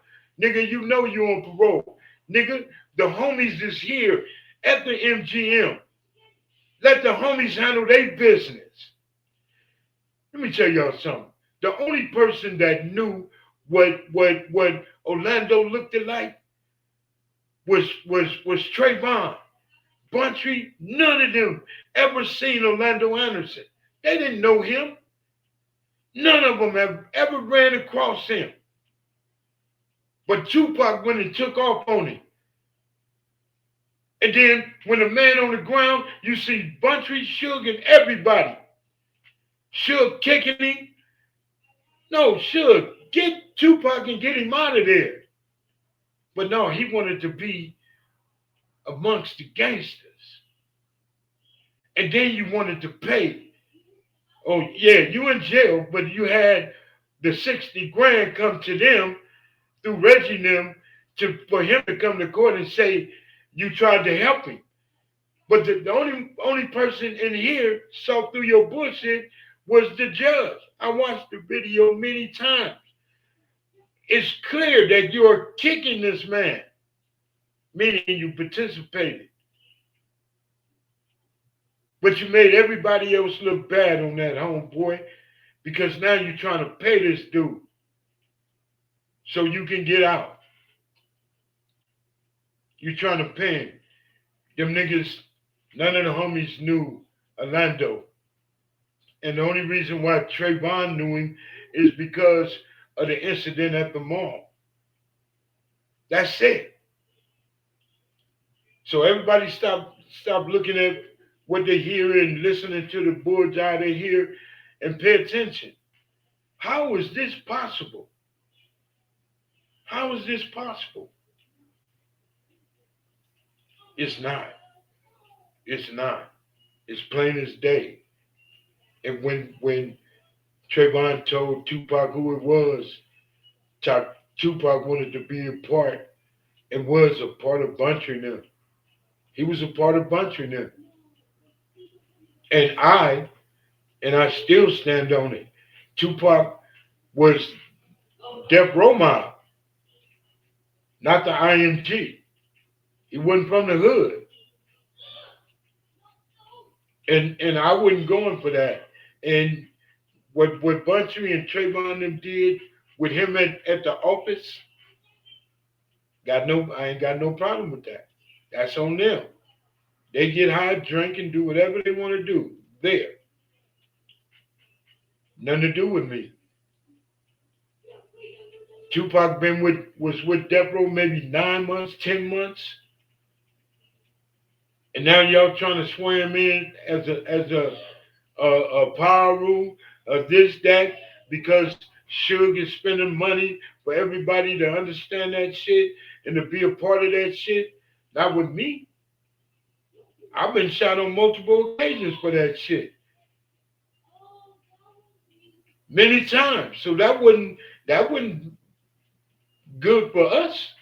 Nigga, you know you on parole. Nigga, the homies is here at the MGM. Let the homies handle their business. Let me tell y'all something. The only person that knew what Orlando looked like was Trayvon. Buntry, none of them ever seen Orlando Anderson. They didn't know him. None of them have ever ran across him. But Tupac went and took off on him. And then when the man on the ground, you see Buntry, Suge, and everybody. Suge kicking him. No, Suge, get Tupac and get him out of there. But no, he wanted to be amongst the gangsters. And then you wanted to pay. Oh, yeah, you in jail, but you had the 60 grand come to them through Reggie and them for him to come to court and say you tried to help him. But the only person in here saw through your bullshit was the judge. I watched the video many times. It's clear that you're kicking this man, meaning you participated. But you made everybody else look bad on that homeboy because now you're trying to pay this dude so you can get out. You're trying to pay him. Them niggas, none of the homies knew Orlando. And the only reason why Trayvon knew him is because of the incident at the mall. That's it. So everybody stop looking at what they hear and listening to the bullshit they hear and pay attention. How is this possible? How is this possible? It's not. It's not. It's plain as day. And when Trayvon told Tupac who it was, Tupac wanted to be a part and was a part of Buntry now. He was a part of Buntry now. And I still stand on it. Tupac was Death Row Mob, not the IMG. He wasn't from the hood. And I wasn't going for that. And what Buntry and Trayvon them did with him at the office, I ain't got no problem with that. That's on them. They get high, drink, and do whatever they want to do. There. Nothing to do with me. Tupac was with Death Row maybe 9 months, 10 months. And now y'all trying to swear him in as a power rule of this, that, because Suge is spending money for everybody to understand that shit and to be a part of that shit. Not with me. I've been shot on multiple occasions for that shit. Many times. So that wasn't good for us.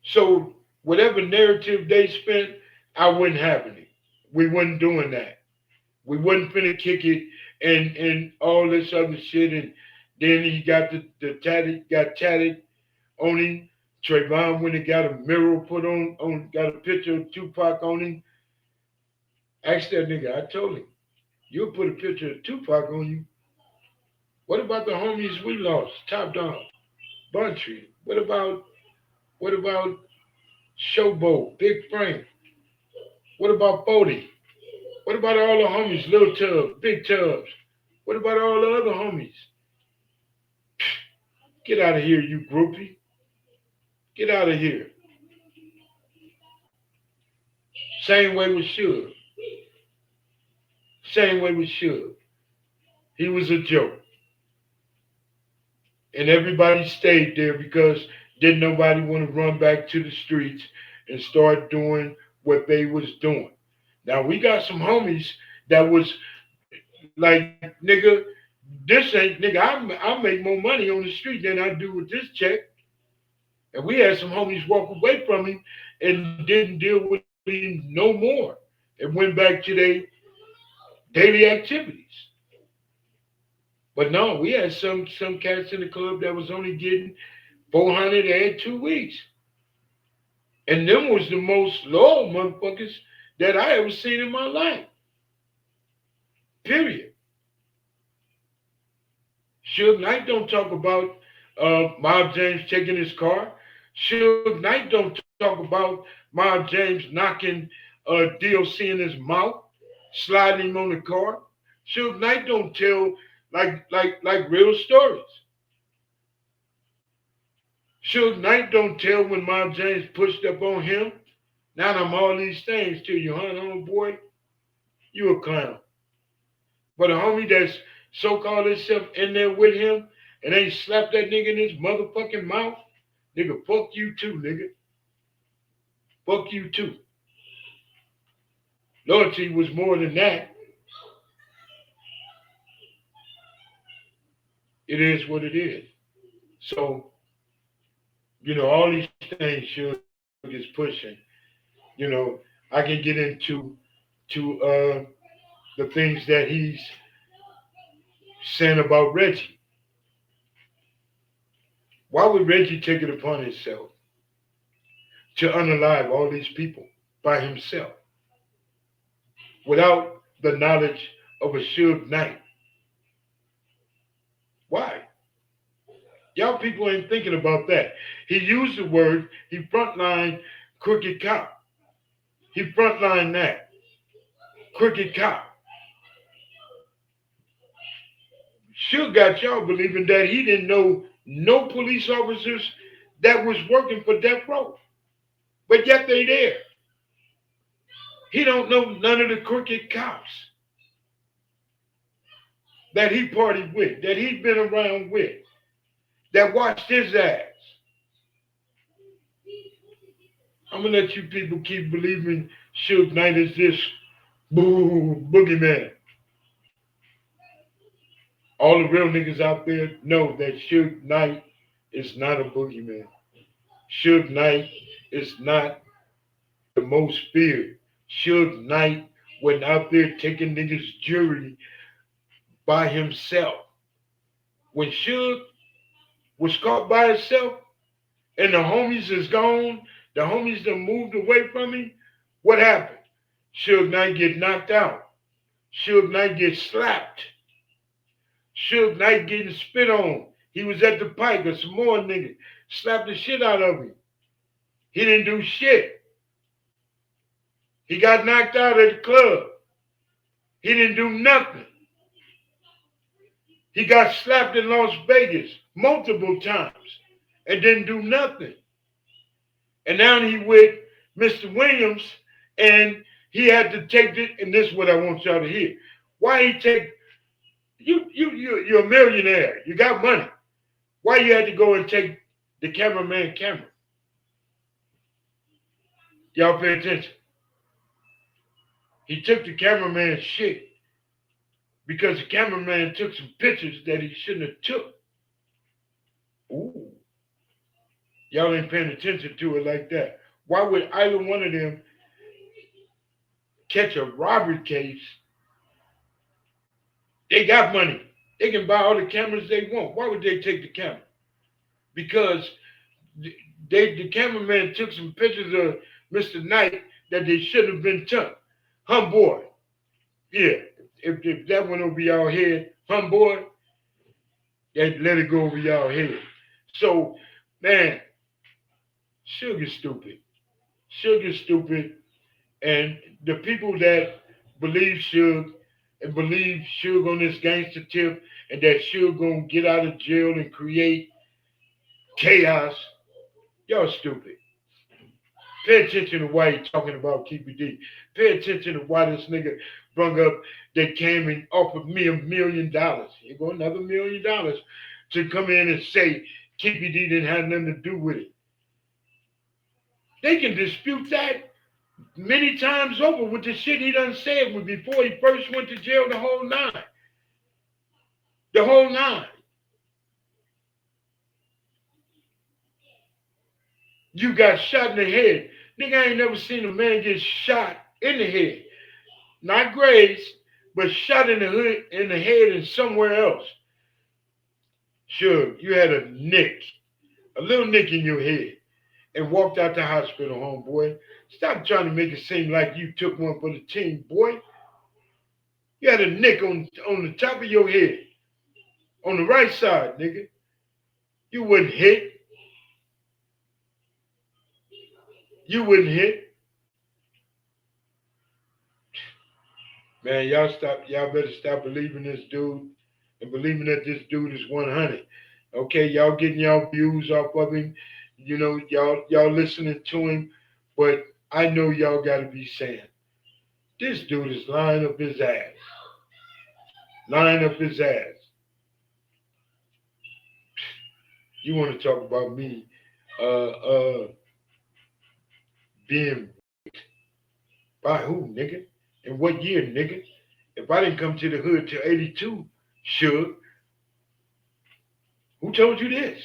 So whatever narrative they spent, I wasn't having it. We wasn't doing that. We wasn't finna kick it and all this other shit. And then he got got tatted on him. Trayvon went and got a mirror put got a picture of Tupac on him. Asked that nigga, I told him, you'll put a picture of Tupac on you. What about the homies we lost? Top Dog, Buntry. What about Showboat, Big Frank? What about Bodie? What about all the homies, Little Tubs, Big Tubs? What about all the other homies? Get out of here, you groupie. Get out of here. Same way with Suge. Same way with Suge. He was a joke. And everybody stayed there because didn't nobody want to run back to the streets and start doing what they was doing. Now we got some homies that was like, nigga, this ain't, nigga, I make more money on the street than I do with this check. And we had some homies walk away from him and didn't deal with him no more and went back to their daily activities. But no, we had some cats in the club that was only getting 400 every 2 weeks. And them was the most loyal motherfuckers that I ever seen in my life. Period. Suge Knight don't talk about Mob James taking his car. Suge Knight don't talk about Mob James knocking DLC in his mouth, sliding him on the car. Suge Knight don't tell like real stories. Suge Knight don't tell when Mob James pushed up on him. Now I'm all these things to you, huh, homeboy? You a clown. But a homie that's so-called himself in there with him and ain't slapped that nigga in his motherfucking mouth, nigga, fuck you too, nigga. Fuck you too. Loyalty was more than that. It is what it is. So, all these things Suge is pushing. You know, I can get into the things that he's saying about Reggie. Why would Reggie take it upon himself to unalive all these people by himself without the knowledge of a Suge Knight? Why? Y'all people ain't thinking about that. He used the word, he frontline crooked cop. He frontline that. Crooked cop. Suge got y'all believing that he didn't know no police officers that was working for Death Row. But yet they there. He don't know none of the crooked cops that he partied with, that he's been around with, that watched his ass. I'm gonna let you people keep believing Suge Knight is this boogeyman. All the real niggas out there know that Suge Knight is not a boogeyman. Suge Knight is not the most feared. Suge Knight went out there taking niggas' jury by himself. When Suge was caught by himself and the homies is gone, the homies that moved away from him, what happened? Suge Knight get knocked out. Suge Knight get slapped. Suge Knight getting spit on. He was at the pike, a Samoan nigga slapped the shit out of him. He didn't do shit. He got knocked out at the club. He didn't do nothing. He got slapped in Las Vegas multiple times and didn't do nothing. And now he with Mr. Williams and he had to take it, and this is what I want y'all to hear. Why he take you're a millionaire. You got money. Why you had to go and take the cameraman camera? Y'all pay attention. He took the cameraman's shit because the cameraman took some pictures that he shouldn't have took. Ooh. Y'all ain't paying attention to it like that. Why would either one of them catch a robbery case? They got money. They can buy all the cameras they want. Why would they take the camera? Because the cameraman took some pictures of Mr. Knight that they shouldn't have been took. Boy. Yeah. If that went over y'all head, boy, they let it go over y'all head. So, man, Suge is stupid. Suge is stupid. And the people that believe Suge and believe Suge on this gangster tip and that Suge gonna get out of jail and create chaos, y'all stupid. Pay attention to why he talking about Keefe D. Pay attention to why this nigga brung up that came and offered me $1 million. Here go another $1 million to come in and say Keefe D didn't have nothing to do with it. They can dispute that many times over with the shit he done said before he first went to jail, the whole nine. The whole nine. You got shot in the head. Nigga, I ain't never seen a man get shot in the head. Not grazed, but shot in the hood, in the head and somewhere else. Sure, you had a nick, a little nick in your head, and walked out the hospital, homeboy. Stop trying to make it seem like you took one for the team, boy. You had a nick on the top of your head, on the right side, nigga. You wouldn't hit. You wouldn't hit. Man, y'all better stop believing this dude and believing that this dude is 100. Okay, y'all getting y'all views off of him. You know, y'all listening to him, but I know y'all gotta be saying, this dude is lying up his ass. Lying up his ass. You wanna talk about me being by who, nigga? In what year, nigga? If I didn't come to the hood till 82, sure. Who told you this?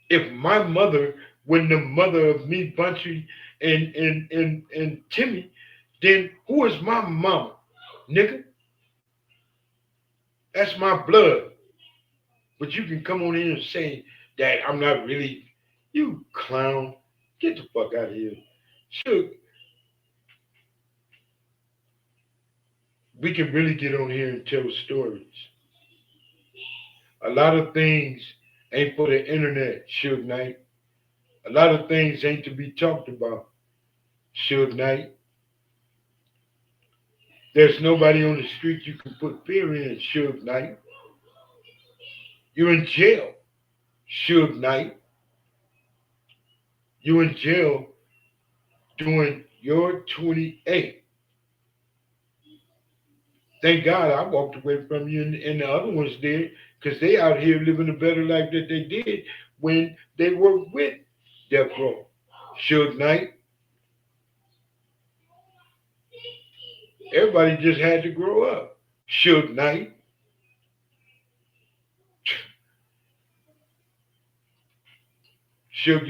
If my mother, when the mother of me, Bunchy, and Timmy, then who is my mama, nigga? That's my blood. But you can come on here and say that I'm not really, you clown. Get the fuck out of here. Sure, we can really get on here and tell stories. A lot of things ain't for the internet, Suge Knight. A lot of things ain't to be talked about, Suge Knight. There's nobody on the street you can put fear in, Suge Knight. You're in jail, Suge Knight. You're in jail doing your 28. Thank God I walked away from you and the other ones did because they out here living a better life that they did when they were with Death Row. Suge Knight, everybody just had to grow up. Suge Knight, Suge,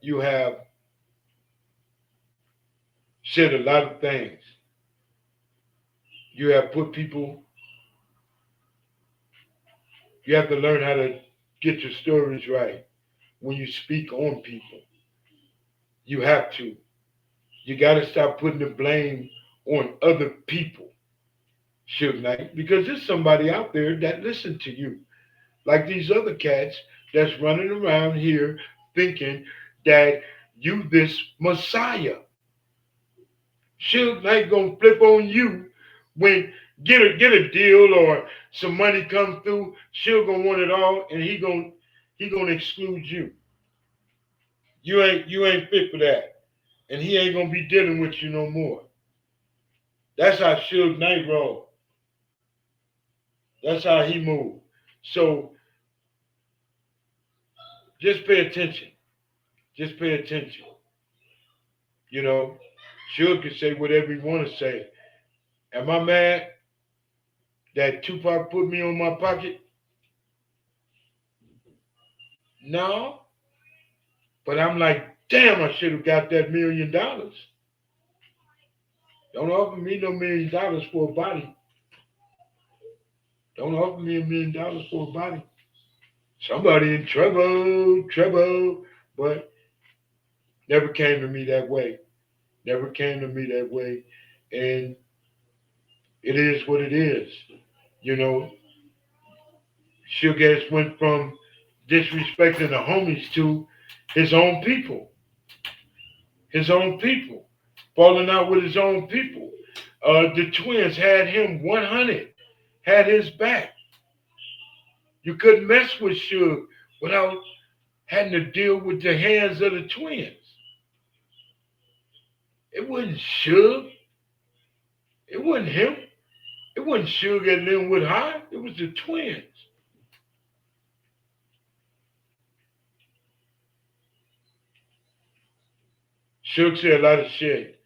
you have said a lot of things. You have put people. You have to learn how to get your stories right when you speak on people. You have to. You got to stop putting the blame on other people, Suge Knight, because there's somebody out there that listen to you, like these other cats that's running around here thinking that you this messiah. Suge Knight gonna flip on you when get a deal or some money come through. Suge gonna want it all, and he gonna exclude you. You ain't fit for that, and he ain't gonna be dealing with you no more. That's how Suge Knight roll. That's how he move. So just pay attention. Just pay attention. You know, Suge can say whatever he want to say. Am I mad that Tupac put me on my pocket? No, but I'm like, damn, I should have got that $1 million. Don't offer me no $1 million for a body. Don't offer me $1 million for a body. Somebody in trouble, trouble, but never came to me that way. Never came to me that way. And it is what it is. You know, Suge Ass went from disrespecting the homies to his own people. His own people. Falling out with his own people. The twins had him 100, had his back. You couldn't mess with Suge without having to deal with the hands of the twins. It wasn't Suge. It wasn't him. It wasn't Suge at Linwood High. It was the twins. Suge said a lot of shit,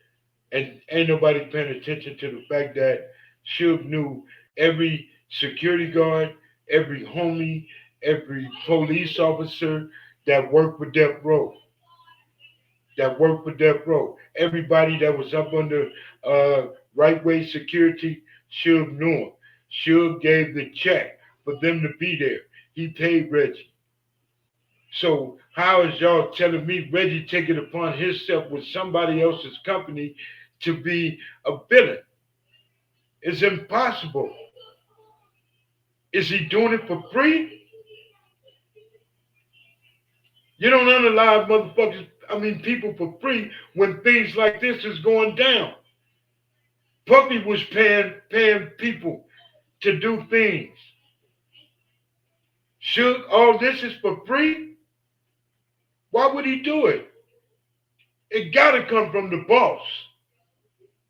and ain't nobody paying attention to the fact that Suge knew every security guard, every homie, every police officer that worked with Death Row. that worked for Death Row. Everybody that was up under right way security, Suge knew him. Suge gave the check for them to be there. He paid Reggie. So how is y'all telling me Reggie taking it upon himself with somebody else's company to be a villain? It's impossible. Is he doing it for free? You don't unalive motherfuckers, I mean people for free when things like this is going down. Puppy was paying people to do things. Should all this is for free? Why would he do it? It gotta come from the boss.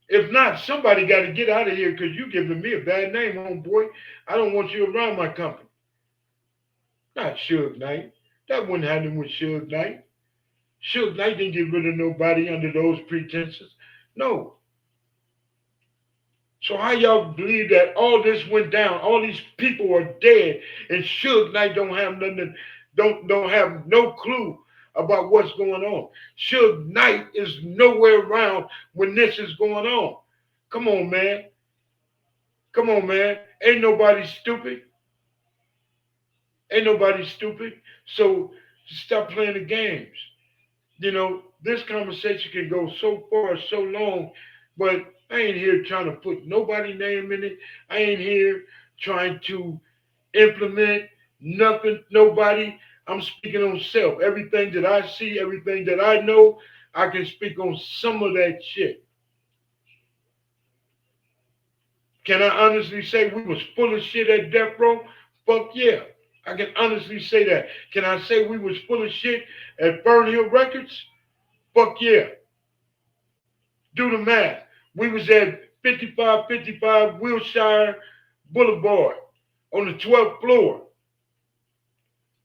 If not, somebody got to get out of here because you giving me a bad name, homeboy. I don't want you around my company. Not Suge Knight. That wouldn't happen with Suge Knight. Suge Knight didn't get rid of nobody under those pretenses. No. So how y'all believe that all this went down, all these people are dead, and Suge Knight don't have nothing, don't have no clue about what's going on. Suge Knight is nowhere around when this is going on. Come on, man. Come on, man. Ain't nobody stupid. Ain't nobody stupid. So stop playing the games. You know, this conversation can go so far, so long, but I ain't here trying to put nobody name in it. I ain't here trying to implement nothing, nobody. I'm speaking on self. Everything that I see, everything that I know, I can speak on some of that shit. Can I honestly say we was full of shit at Death Row? Fuck yeah. I can honestly say that. Can I say we was full of shit at Burn Hill Records? Fuck yeah. Do the math. We was at 5555 Wilshire Boulevard on the 12th floor.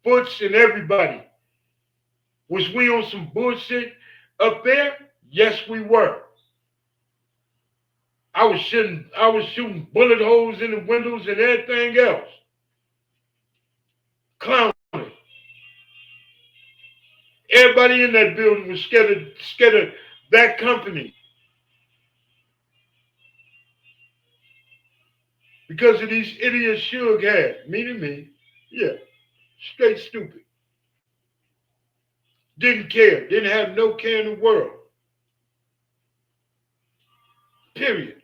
Butch and everybody. Was we on some bullshit up there? Yes, we were. I was shooting bullet holes in the windows and everything else. Clowning. Everybody in that building was scared of that company because of these idiots Suge had, meaning me. Yeah, straight stupid. Didn't care. Didn't have no care in the world. Period.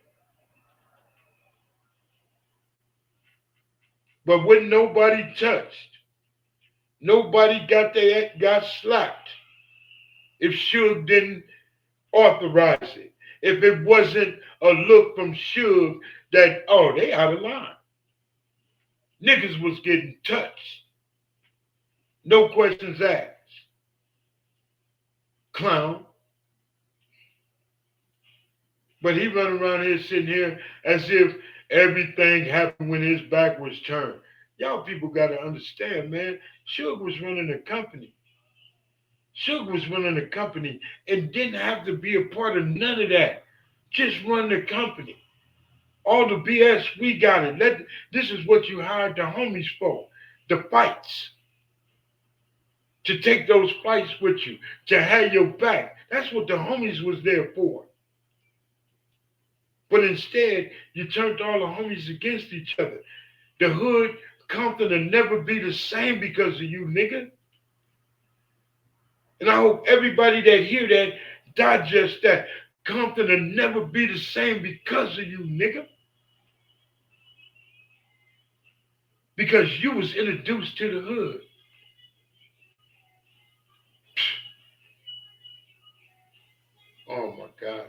But when nobody touched, nobody got slapped if Suge didn't authorize it. If it wasn't a look from Suge that, oh, they out of line. Niggas was getting touched. No questions asked. Clown. But he run around here sitting here as if everything happened when his back was turned. Y'all people got to understand, man. Suge was running a company. Suge was running a company and didn't have to be a part of none of that. Just run the company. All the BS, we got it. This is what you hired the homies for. The fights. To take those fights with you. To have your back. That's what the homies was there for. But instead, you turned all the homies against each other. The hood, Compton will never be the same because of you, nigga. And I hope everybody that hear that digest that. Compton will never be the same because of you, nigga. Because you was introduced to the hood. Oh my God.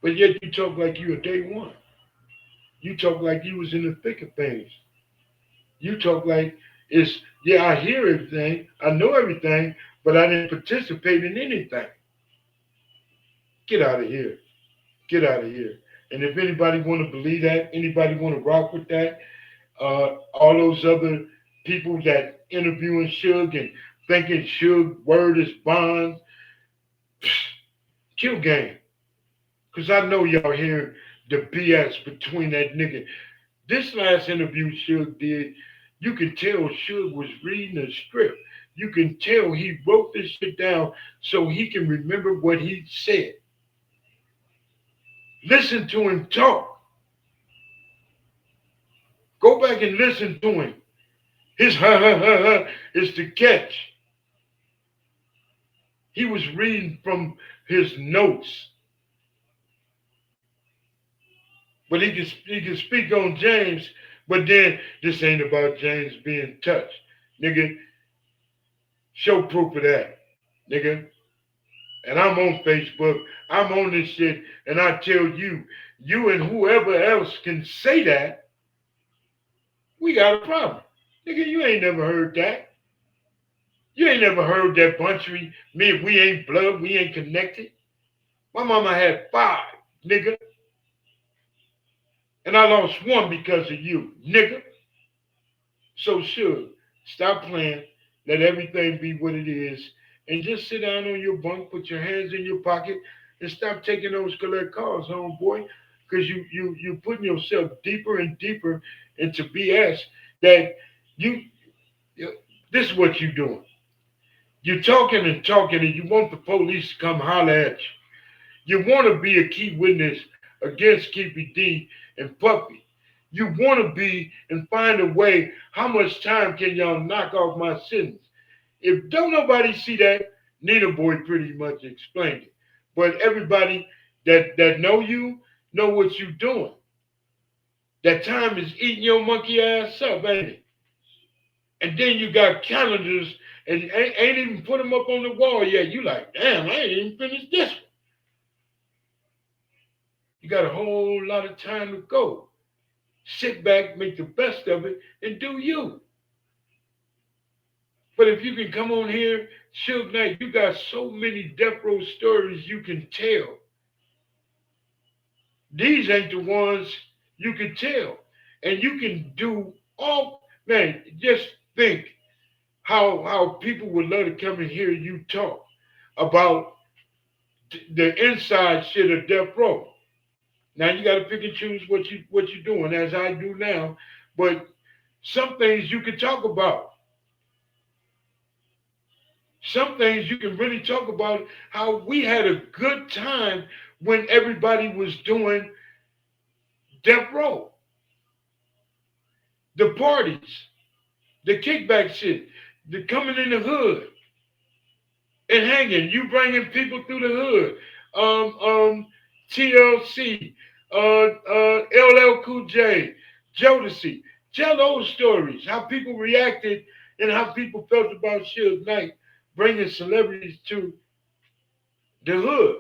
But yet you talk like you a day one. You talk like you was in the thick of things. You talk like it's, yeah, I hear everything, I know everything, but I didn't participate in anything. Get out of here. Get out of here. And if anybody want to believe that, anybody want to rock with that, all those other people that interviewing Suge and thinking Suge word is bond, kill game. Because I know y'all hearing the BS between that nigga. This last interview Suge did, You can tell Suge was reading a script. You can tell he wrote this shit down so he can remember what he said. Listen to him talk. Go back and listen to him. His ha ha ha ha is the catch. He was reading from his notes, but he can speak on James. But then this ain't about James being touched, nigga. Show proof of that, nigga. And I'm on Facebook. I'm on this shit, and I tell you, you and whoever else can say that, we got a problem, nigga. You ain't never heard that. You ain't never heard that bunchery. Me, we ain't blood. We ain't connected. My mama had five, nigga. And I lost one because of you, nigga. So sure, stop playing. Let everything be what it is. And just sit down on your bunk, put your hands in your pocket, and stop taking those collect calls, homeboy. Because you putting yourself deeper and deeper into BS that you, you this is what you doing. You're talking and talking and you want the police to come holler at you. You want to be a key witness against Keefe D and Puppy. You want to be and find a way. How much time can y'all knock off my sentence? If don't nobody see that, Nina Boy pretty much explained it. But everybody that know you know what you doing. That time is eating your monkey ass up, ain't it? And then you got calendars and ain't even put them up on the wall yet. You like, damn, I ain't even finished this one. You got a whole lot of time to go. Sit back, make the best of it, and do you. But if you can come on here, Suge Knight, you got so many death row stories you can tell. These ain't the ones you can tell. And you can do all, man, just think how people would love to come and hear you talk about the inside shit of death row. Now you got to pick and choose what you're doing, as I do now. But some things you can talk about. Some things you can really talk about. How we had a good time when everybody was doing death row, the parties, the kickback shit, the coming in the hood and hanging. You bringing people through the hood. TLC, LL Cool J, Jodeci. Tell those stories, how people reacted and how people felt about Suge Knight bringing celebrities to the hood.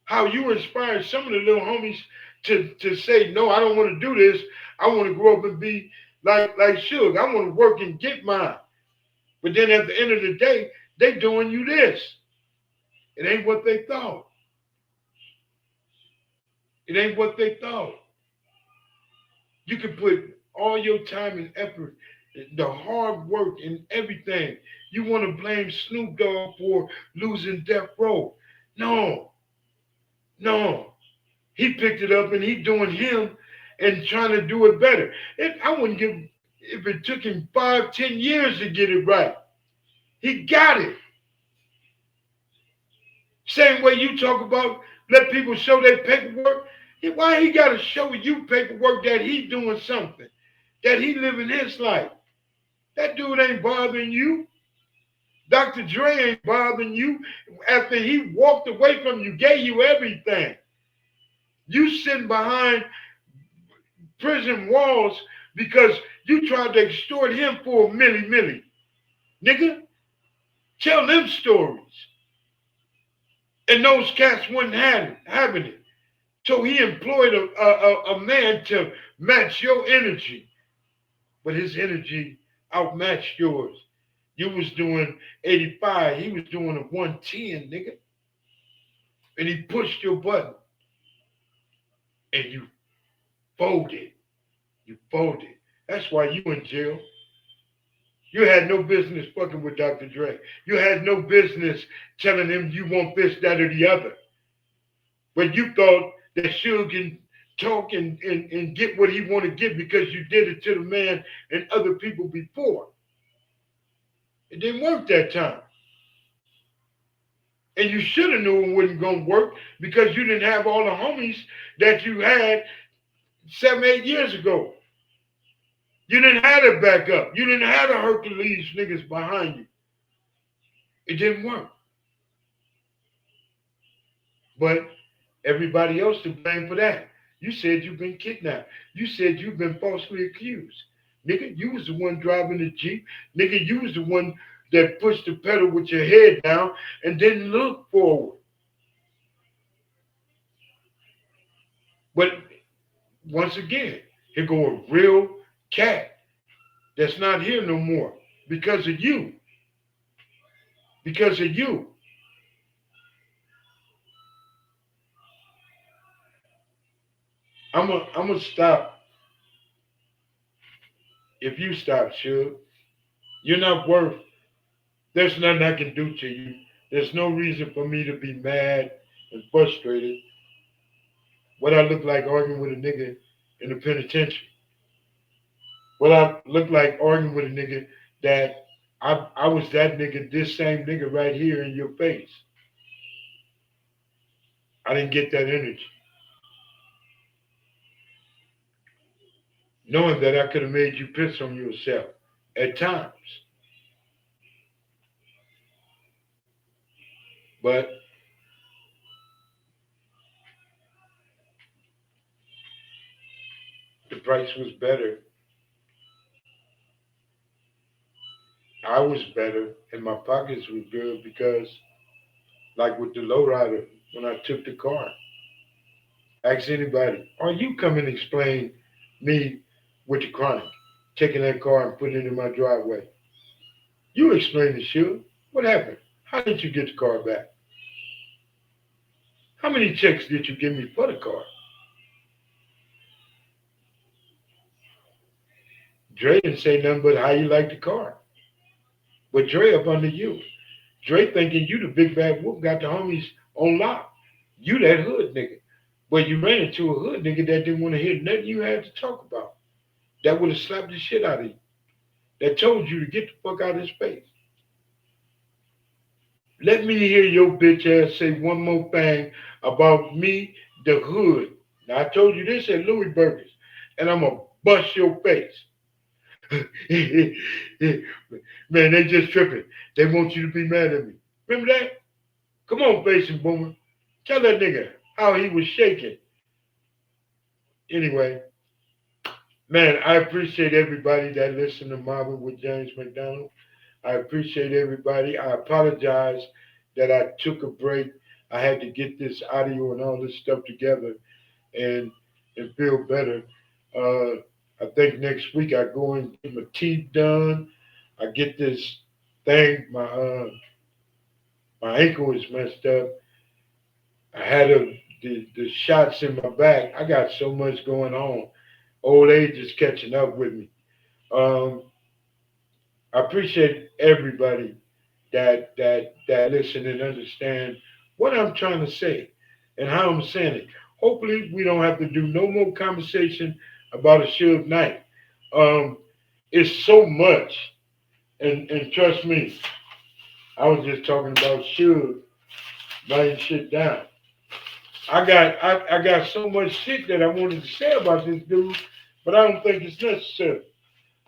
How you inspired some of the little homies to say, no, I don't want to do this. I want to grow up and be like Suge. I want to work and get mine. But then at the end of the day, they doing you this. It ain't what they thought. It ain't what they thought. You can put all your time and effort, the hard work and everything. You want to blame Snoop Dogg for losing Death Row. No, no. He picked it up and he doing him and trying to do it better. I wouldn't give if it took him 5, 10 years to get it right. He got it. Same way you talk about let people show their paperwork. Why he got to show you paperwork that he doing something, that he living his life? That dude ain't bothering you. Dr. Dre ain't bothering you. After he walked away from you, gave you everything. You sitting behind prison walls because you tried to extort him for a milli. Nigga, tell them stories. And those cats wasn't having it. So he employed a man to match your energy. But his energy outmatched yours. You was doing 85. He was doing a 110, nigga. And he pushed your button. And you folded. You folded. That's why you in jail. You had no business fucking with Dr. Dre. You had no business telling him you want this, that, or the other. But you thought that Suge and talk and get what he want to get because you did it to the man and other people before. It didn't work that time. And you should have knew it wasn't going to work because you didn't have all the homies that you had 7, 8 years ago. You didn't have a backup. You didn't have the Hercules niggas behind you. It didn't work. But everybody else to blame for that. You said you've been kidnapped. You said you've been falsely accused. Nigga, you was the one driving the Jeep. Nigga, you was the one that pushed the pedal with your head down and didn't look forward. But once again, here go a real cat that's not here no more because of you. Because of you. I'm gonna stop if you stop, Suge. You're not worth. There's nothing I can do to you. There's no reason for me to be mad and frustrated. What I look like arguing with a nigga in the penitentiary. What I look like arguing with a nigga that I was that nigga, this same nigga right here in your face. I didn't get that energy. Knowing that I could have made you piss on yourself at times. But the price was better. I was better and my pockets were good because like with the lowrider when I took the car. Ask anybody, or you come and explain me with the chronic, taking that car and putting it in my driveway. You explain the shit. What happened? How did you get the car back? How many checks did you give me for the car? Dre didn't say nothing but how you like the car. But Dre up under you. Dre thinking you the big bad wolf got the homies on lock. You that hood nigga. But you ran into a hood nigga that didn't want to hear nothing you had to talk about. That would have slapped the shit out of you. That told you to get the fuck out of his face. Let me hear your bitch ass say one more thing about me, the hood. Now I told you this at Louis Burgers, and I'm gonna bust your face. Man, they just tripping. They want you to be mad at me. Remember that? Come on, Basin Boomer. Tell that nigga how he was shaking. Anyway, man, I appreciate everybody that listened to Marvin with James McDonald. I appreciate everybody. I apologize that I took a break. I had to get this audio and all this stuff together and feel better. I think next week I go and get my teeth done. I get this thing. My ankle is messed up. I had the shots in my back. I got so much going on. Old age is catching up with me. Um, I appreciate everybody that listen and understand what I'm trying to say and how I'm saying it. Hopefully, we don't have to do no more conversation about a Suge Knight. Um, it's so much, and trust me, I was just talking about Suge writing shit down. I got so much shit that I wanted to say about this dude, but I don't think it's necessary.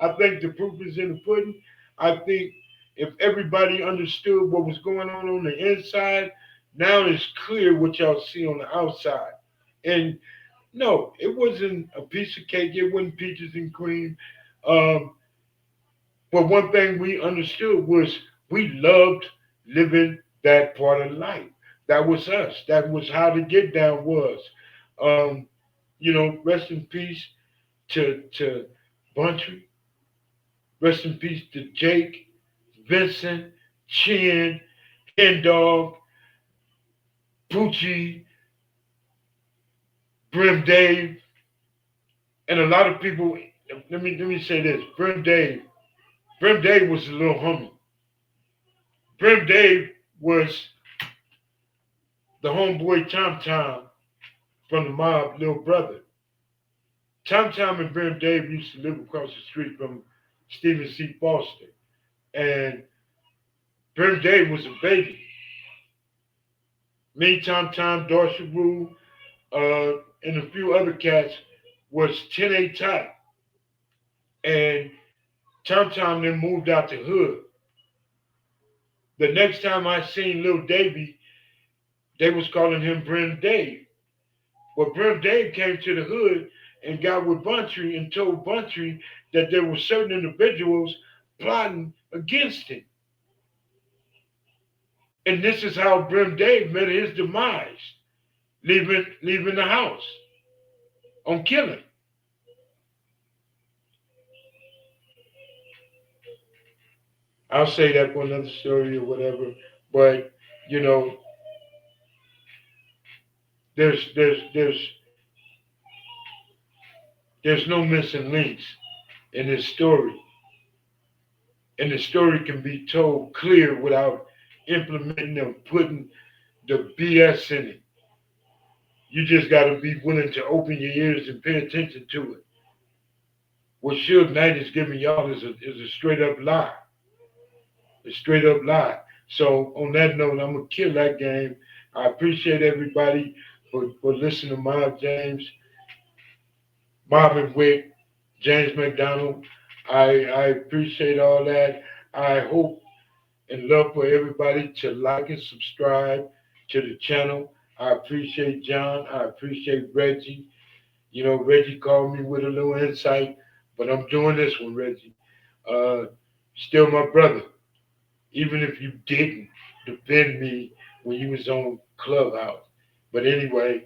I think the proof is in the pudding. I think if everybody understood what was going on the inside, now it's clear what y'all see on the outside. And no, it wasn't a piece of cake. It wasn't peaches and cream. Um, but one thing we understood was we loved living that part of life. That was us. That was how the get down was. Um, rest in peace to Buntry. Rest in peace to Jake, Vincent, Chin, Hen Dog, Poochie, Brim Dave, and a lot of people. Let me say this: Brim Dave was a little homie. Brim Dave was the homeboy Tom Tom from the mob, little brother. Tom Tom and Brim Dave used to live across the street from Stephen C. Foster. And Brim Dave was a baby. Me, Tom Tom, Dorsey Rue, and a few other cats was 10A type. And Tom Tom then moved out the hood. The next time I seen Lil Davy, they was calling him Brim Dave. Well, Brim Dave came to the hood and got with Buntry and told Buntry that there were certain individuals plotting against him. And this is how Brim Dave met his demise, leaving the house on killing. I'll say that for another story or whatever. But you know, there's there's no missing links in this story, and the story can be told clear without implementing or putting the BS in it. You just got to be willing to open your ears and pay attention to it. What Suge Knight is giving y'all is a straight up lie. A straight up lie. So on that note, I'm gonna kill that game. I appreciate everybody for listening to Miles James, Marvin Wick, James McDonald. I appreciate all that. I hope and love for everybody to like and subscribe to the channel. I appreciate John. I appreciate Reggie. You know, Reggie called me with a little insight, but I'm doing this one, Reggie. Uh, Still my brother, even if you didn't defend me when you was on Clubhouse. But anyway,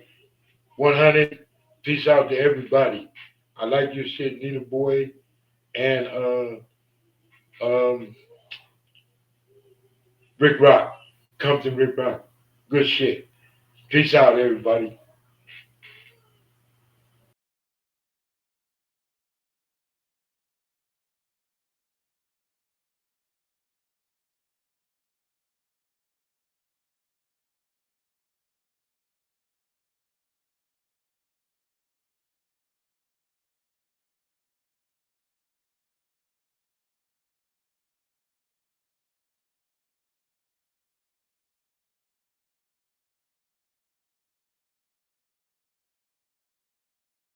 100. Peace out to everybody. I like your shit, Nina Boy, and um, Rick Rock, Compton Rick Rock. Good shit. Peace out, everybody.